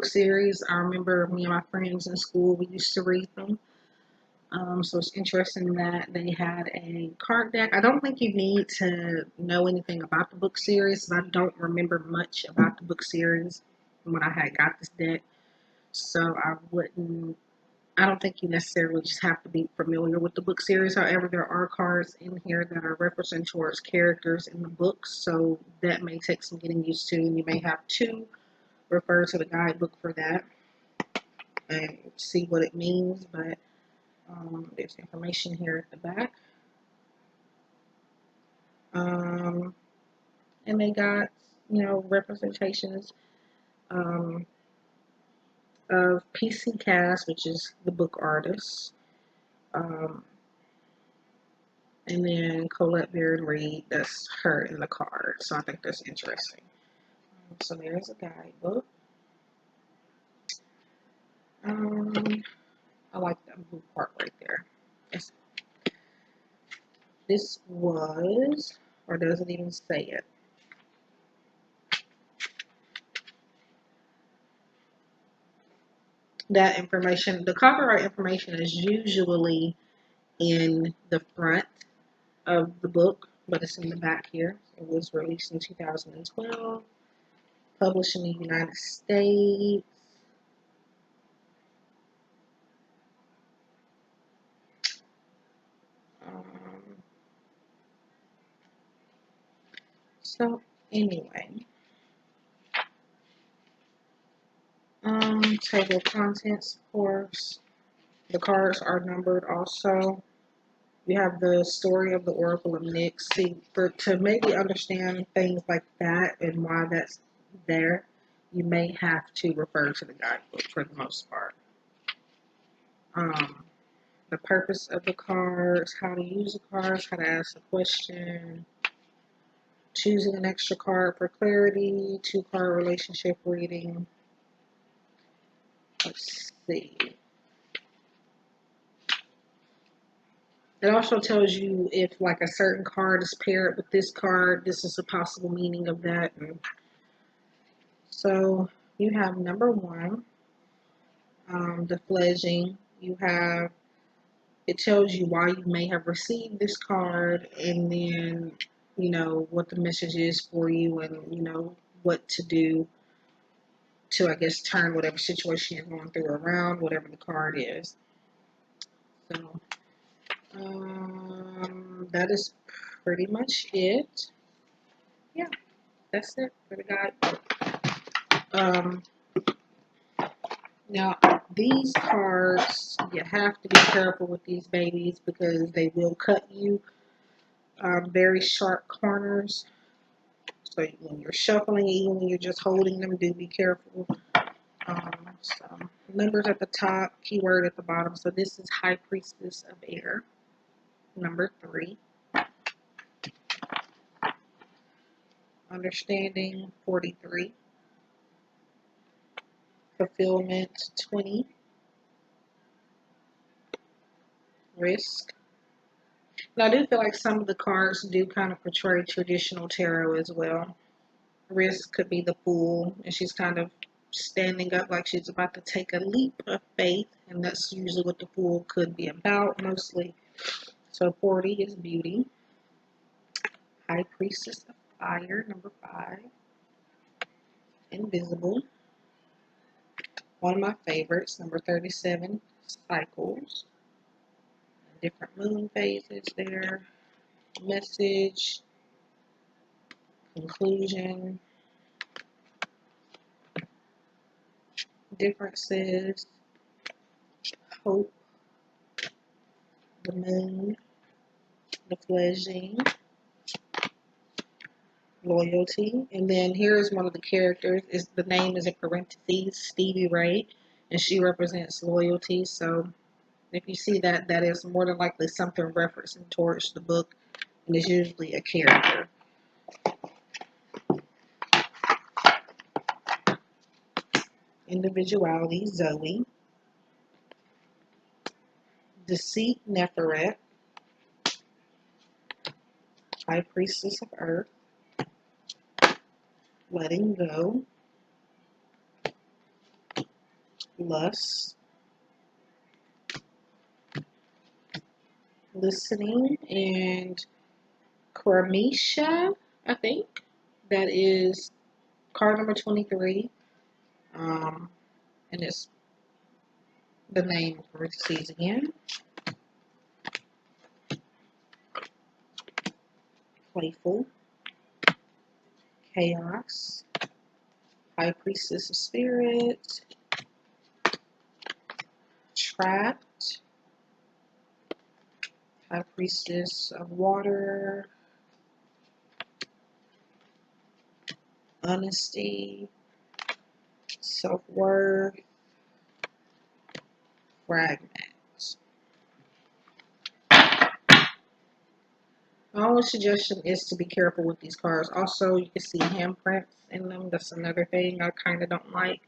series. I remember me and my friends in school, we used to read them. So it's interesting that they had a card deck. I don't think you need to know anything about the book series. I don't remember much about the book series when I had got this deck. So I don't think you necessarily just have to be familiar with the book series. However, there are cards in here that are referencing towards characters in the books. So that may take some getting used to. And you may have to refer to the guidebook for that and see what it means. But there's information here at the back. And they got, representations of PC Cast, which is the book artist. And then Colette Baron Reid, that's her in the card. So I think that's interesting. So there's a guidebook. I like that blue part right there. This was, or does it even say it? That information, the copyright information is usually in the front of the book, but it's in the back here. It was released in 2012, published in the United States. So anyway, table of contents, of course. The cards are numbered also. You have the story of the Oracle of Nyx. See, to maybe understand things like that and why that's there, you may have to refer to the guidebook for the most part. The purpose of the cards, how to use the cards, how to ask a question, choosing an extra card for clarity, 2-card relationship reading. Let's see. It also tells you if like a certain card is paired with this card, this is a possible meaning of that. And so you have number one, the fledging. You have, it tells you why you may have received this card, and then what the message is for you, and what to do to, I guess, turn whatever situation you're going through around, whatever the card is. So that is pretty much it. Yeah, that's it for the guide. Um, Now, these cards, you have to be careful with these babies because they will cut you very sharp corners. So when you're shuffling, even when you're just holding them, do be careful. So numbers at the top, keyword at the bottom. So this is High Priestess of Air, number 3. Understanding, 43. Fulfillment, 20. Risk. Now, I do feel like some of the cards do kind of portray traditional tarot as well. Risk could be the Fool, and she's kind of standing up like she's about to take a leap of faith, and that's usually what the Fool could be about mostly. So 40 is Beauty. High Priestess of Fire, number 5. Invisible. One of my favorites, number 37, Cycles. Different moon phases there. Message. Conclusion. Differences. Hope. The moon. The fledgling. Loyalty. And then here's one of the characters. Is the name is in parentheses, Stevie Ray, and she represents loyalty. So if you see that, that is more than likely something referencing towards the book, and it's usually a character. Individuality, Zoe. Deceit, Neferet. High Priestess of Earth. Letting Go. Lust. Listening, and Kramisha, I think. That is card number 23. And it's the name of parentheses again. Playful. Chaos. High Priestess of Spirit. Trapped. High Priestess of Water. Honesty. Self-worth. Fragments. My only suggestion is to be careful with these cards. Also, you can see handprints in them. That's another thing I kind of don't like.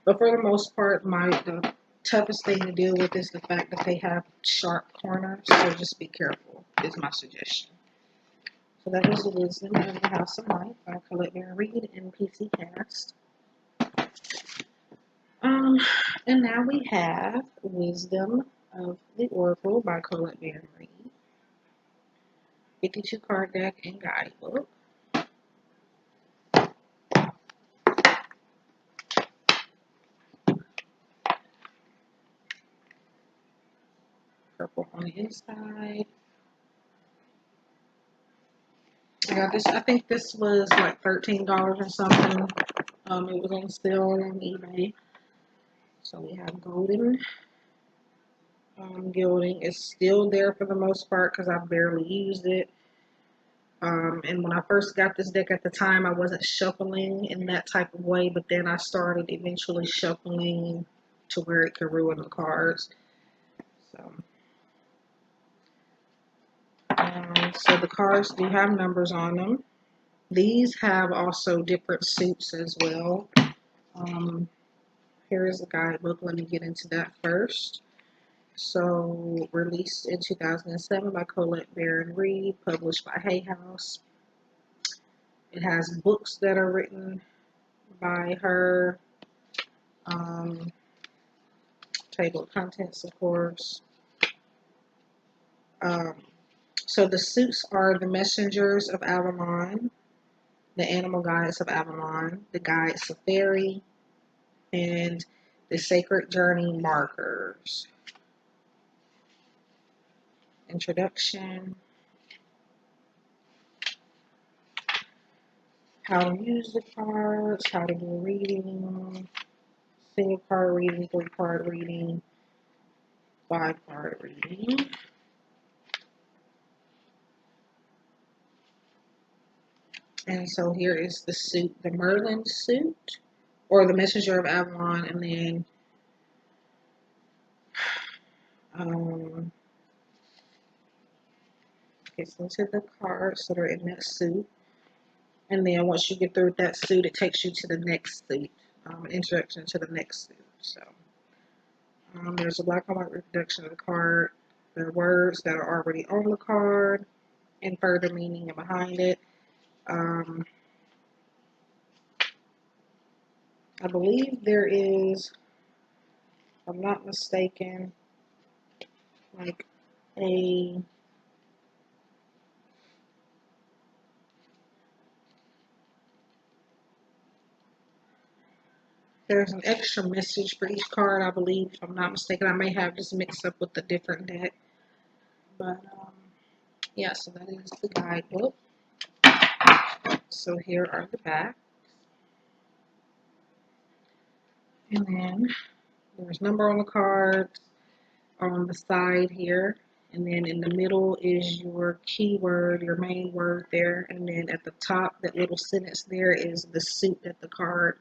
But for the most part, the toughest thing to deal with is the fact that they have sharp corners. So just be careful is my suggestion. So that was the Wisdom of the House of Light by Colette Baron Reid and PC Cast. And now we have Wisdom of the Oracle by Colette Baron Reid. 52 card deck and guidebook. Purple on the inside. I got this. I think this was like $13 or something. It was on sale on eBay. So we have golden gilding. It's still there for the most part because I barely used it. And when I first got this deck at the time, I wasn't shuffling in that type of way, but then I started eventually shuffling to where it could ruin the cards. So the cards do have numbers on them. These have also different suits as well. Here is the guidebook. Let me get into that first. So, released in 2007 by Colette Baron Reid, published by Hay House. It has books that are written by her, table of contents, of course. So the suits are the Messengers of Avalon, the Animal Guides of Avalon, the Guides of Fairy, and the Sacred Journey Markers. Introduction. How to use the cards, how to do reading, single card reading, 3-card reading, 5-card reading. And so here is the suit, the Merlin suit, or the Messenger of Avalon, and then gets into the cards that are in that suit. And then once you get through with that suit, it takes you to the next suit, an introduction to the next suit. So there's a black and white reproduction of the card, the words that are already on the card, and further meaning behind it. I believe there is, if I'm not mistaken, like there's an extra message for each card, I believe, if I'm not mistaken. I may have this mixed up with a different deck. But, yeah, so that is the guidebook. So here are the backs. And then there's number on the cards on the side here. And then in the middle is your keyword, your main word there. And then at the top, that little sentence there is the suit that the card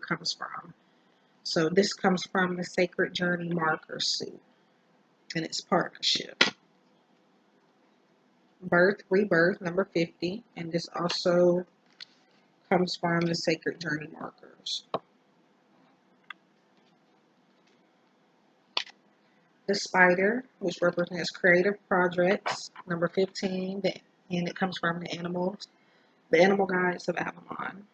comes from. So this comes from the Sacred Journey Marker suit. And it's partnership. Birth, Rebirth, number 50. And this also comes from the Sacred Journey Markers. The Spider, which represents creative projects, number 15, and it comes from the Animal Guides of Avalon.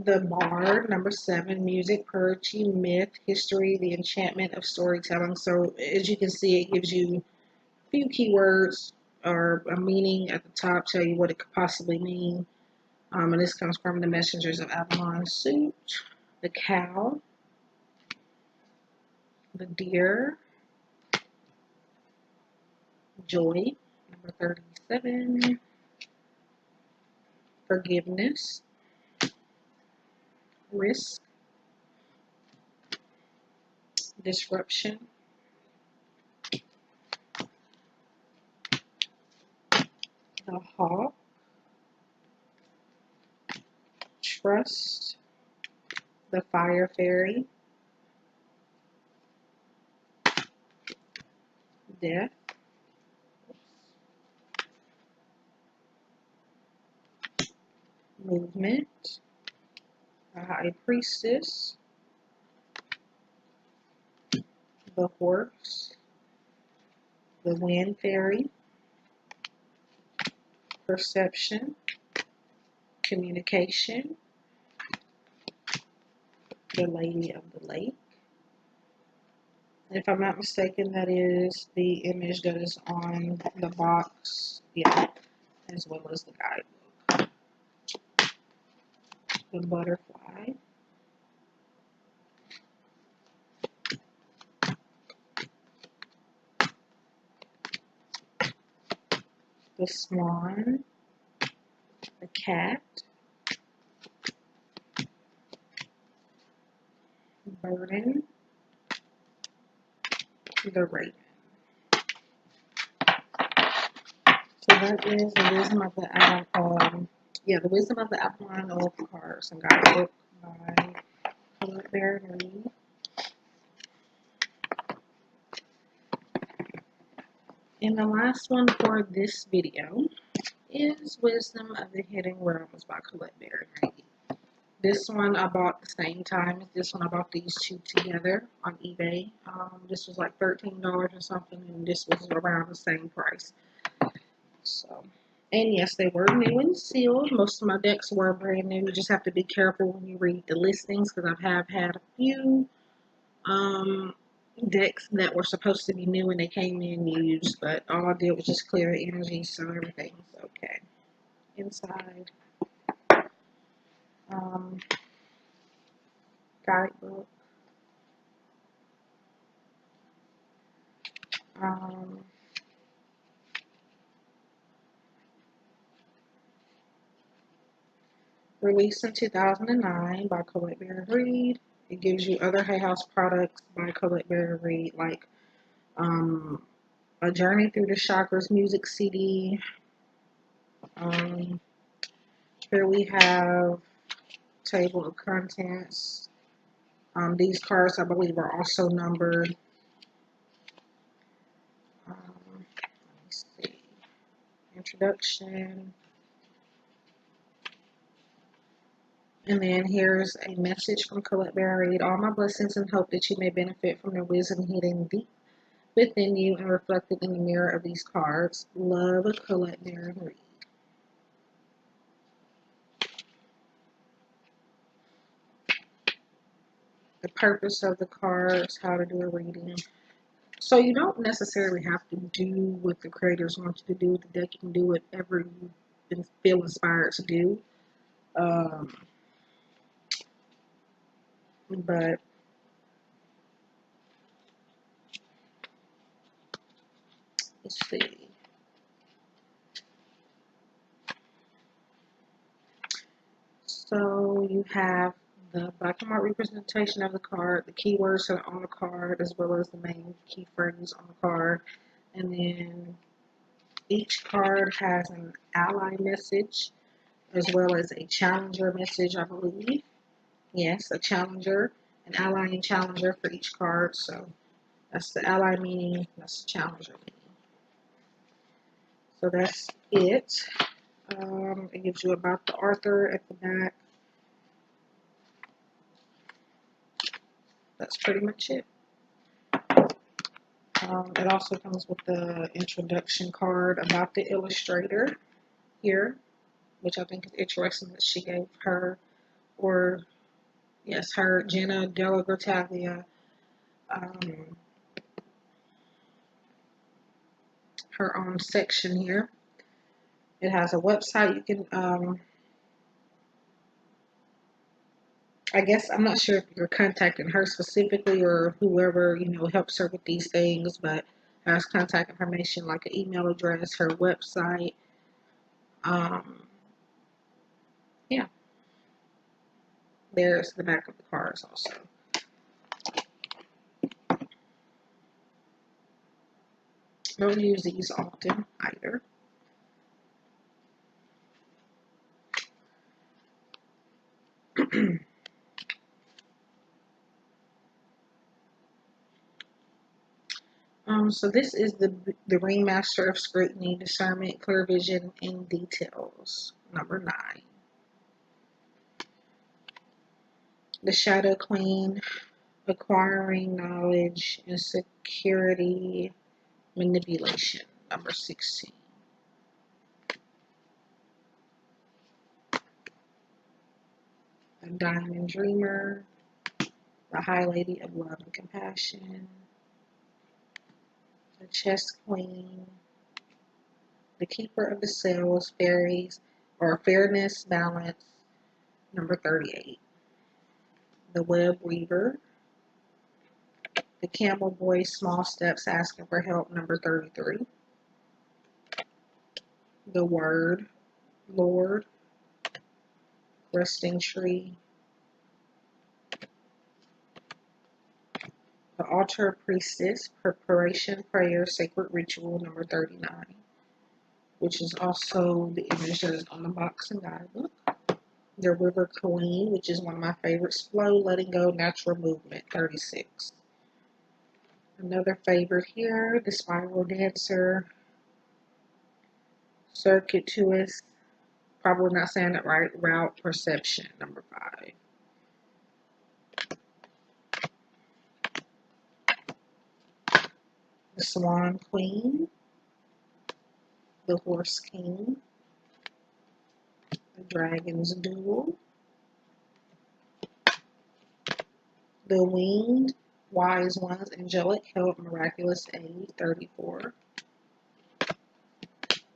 The Bard, number 7, music, poetry, myth, history, the enchantment of storytelling. So as you can see, it gives you a few keywords or a meaning at the top, tell you what it could possibly mean. And this comes from the Messengers of Avalon suit. The Cow, the Deer, Joy, number 37, Forgiveness, Risk, Disruption, the Hawk, Trust, the Fire Fairy, Death, Movement, the High Priestess, the Horse, the Wind Fairy, Perception, Communication, the Lady of the Lake. If I'm not mistaken, that is the image that is on the box, yeah, as well as the guidebook. The Butterfly, the Swan, the Cat, Burden, the Raven. So that is the Wisdom of the Avalon. The Wisdom of the Avalon Oracle Cards and Guidebook by Colette Baron Reid. And the last one for this video is Wisdom of the Hidden Realms by Colette Baron Reid. This one I bought the same time as this one. I bought these two together on eBay. This was like $13 or something, and this was around the same price. So, and yes, they were new and sealed. Most of my decks were brand new. You just have to be careful when you read the listings, because I have had a few um, decks that were supposed to be new and they came in used, but all I did was just clear the energy, so everything's okay. Inside, um, guidebook, um, released in 2009 by Colette Baron Reed. It gives you other Hay House products by Colette Baron Reed, like um, A Journey Through the Chakras music CD. Um, Here we have table of contents. These cards, I believe, are also numbered. Let me see. Introduction. And then here's a message from Colette Baron Reed. All my blessings and hope that you may benefit from the wisdom hidden deep within you and reflected in the mirror of these cards. Love, Colette Baron Reed. The purpose of the cards, how to do a reading. So you don't necessarily have to do what the creators want you to do with the deck. You can do whatever you feel inspired to do. Um, but let's see. So you have the black and white representation of the card, the keywords that are on the card, as well as the main key phrase on the card. And then each card has an ally message as well as a challenger message, I believe. Yes, a challenger, an ally and challenger for each card. So that's the ally meaning, that's the challenger meaning. So that's it. It gives you about the author at the back. That's pretty much it. It also comes with the introduction card about the illustrator here, which I think is interesting that she gave her, or yes, her, Jenna Della Grottaglia, um, her own section here. It has a website you can, I guess, I'm not sure if you're contacting her specifically or whoever, helps her with these things, but has contact information like an email address, her website. Um, yeah, there's the back of the cards also. Don't use these often either. So this is the Ringmaster of Scrutiny, Discernment, Clear Vision, and Details, number 9. The Shadow Queen, Acquiring Knowledge and Security Manipulation, number 16. The Diamond Dreamer, the High Lady of Love and Compassion, the Chess Queen, the Keeper of the Cells, Fairies, or Fairness, Balance, number 38. The Web Weaver, the Camel Boy, Small Steps Asking for Help, number 33. The Word Lord, Resting Tree, the Altar Priestess, Preparation, Prayer, Sacred Ritual, number 39, which is also the image that is on the box and guidebook. The River Queen, which is one of my favorites, Flow, Letting Go, Natural Movement, 36. Another favorite here, the Spiral Dancer, Circuitous, probably not saying it right. Route Perception, number 5. The Swan Queen, the Horse King, the Dragon's Duel, the Winged Wise Ones, Angelic Help, Miraculous Aid, 34.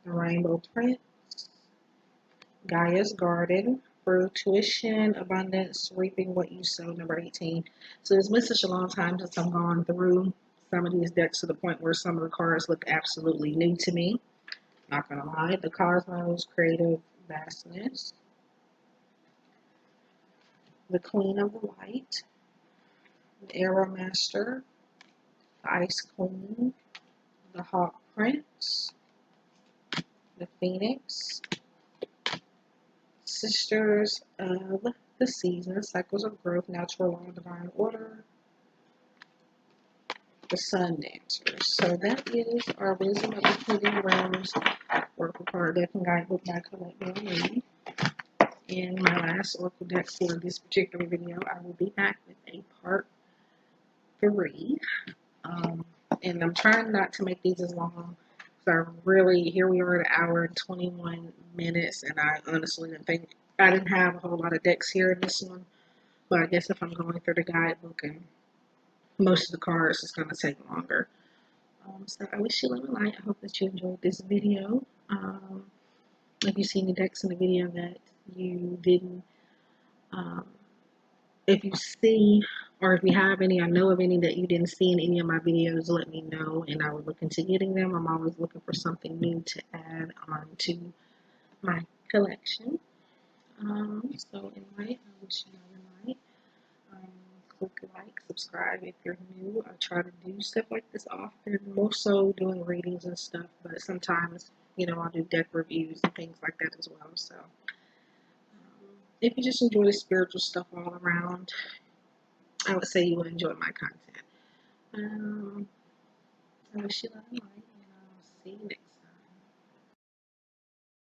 The Rainbow Prince, Gaia's Garden, Fruition, Abundance, Reaping What You Sow, number 18. So it's been such a long time since I've gone through some of these decks to the point where some of the cards look absolutely new to me. Not gonna lie. The Cosmos, Creative Vastness, the Queen of the Light, the Arrow Master, the Ice Queen, the Hawk Prince, the Phoenix, Sisters of the Seasons, Cycles of Growth, Natural Law, Divine Order, the Sun Dancers. So that is our Wisdom of the Hidden Realms Oracle card deck and guidebook by Colette Bailey. In my last Oracle deck for this particular video, I will be back with a part 3. And I'm trying not to make these as long. So really, here we are at an hour and 21 minutes, and I honestly didn't think, I didn't have a whole lot of decks here in this one. But I guess if I'm going through the guidebook and most of the cards, it's going to take longer. So I wish you love and light. I hope that you enjoyed this video. If you see any decks in the video that you didn't, if you see, or if you have any, I know of any that you didn't see in any of my videos, let me know, and I will look into getting them. I'm always looking for something new to add on to my collection. So anyway, I wish you love and light. Click like, subscribe if you're new. I try to do stuff like this often, more so doing readings and stuff, but sometimes, you know, I'll do deck reviews and things like that as well. So if you just enjoy the spiritual stuff all around, I would say you will enjoy my content. I wish you love and light, and I'll see you next time.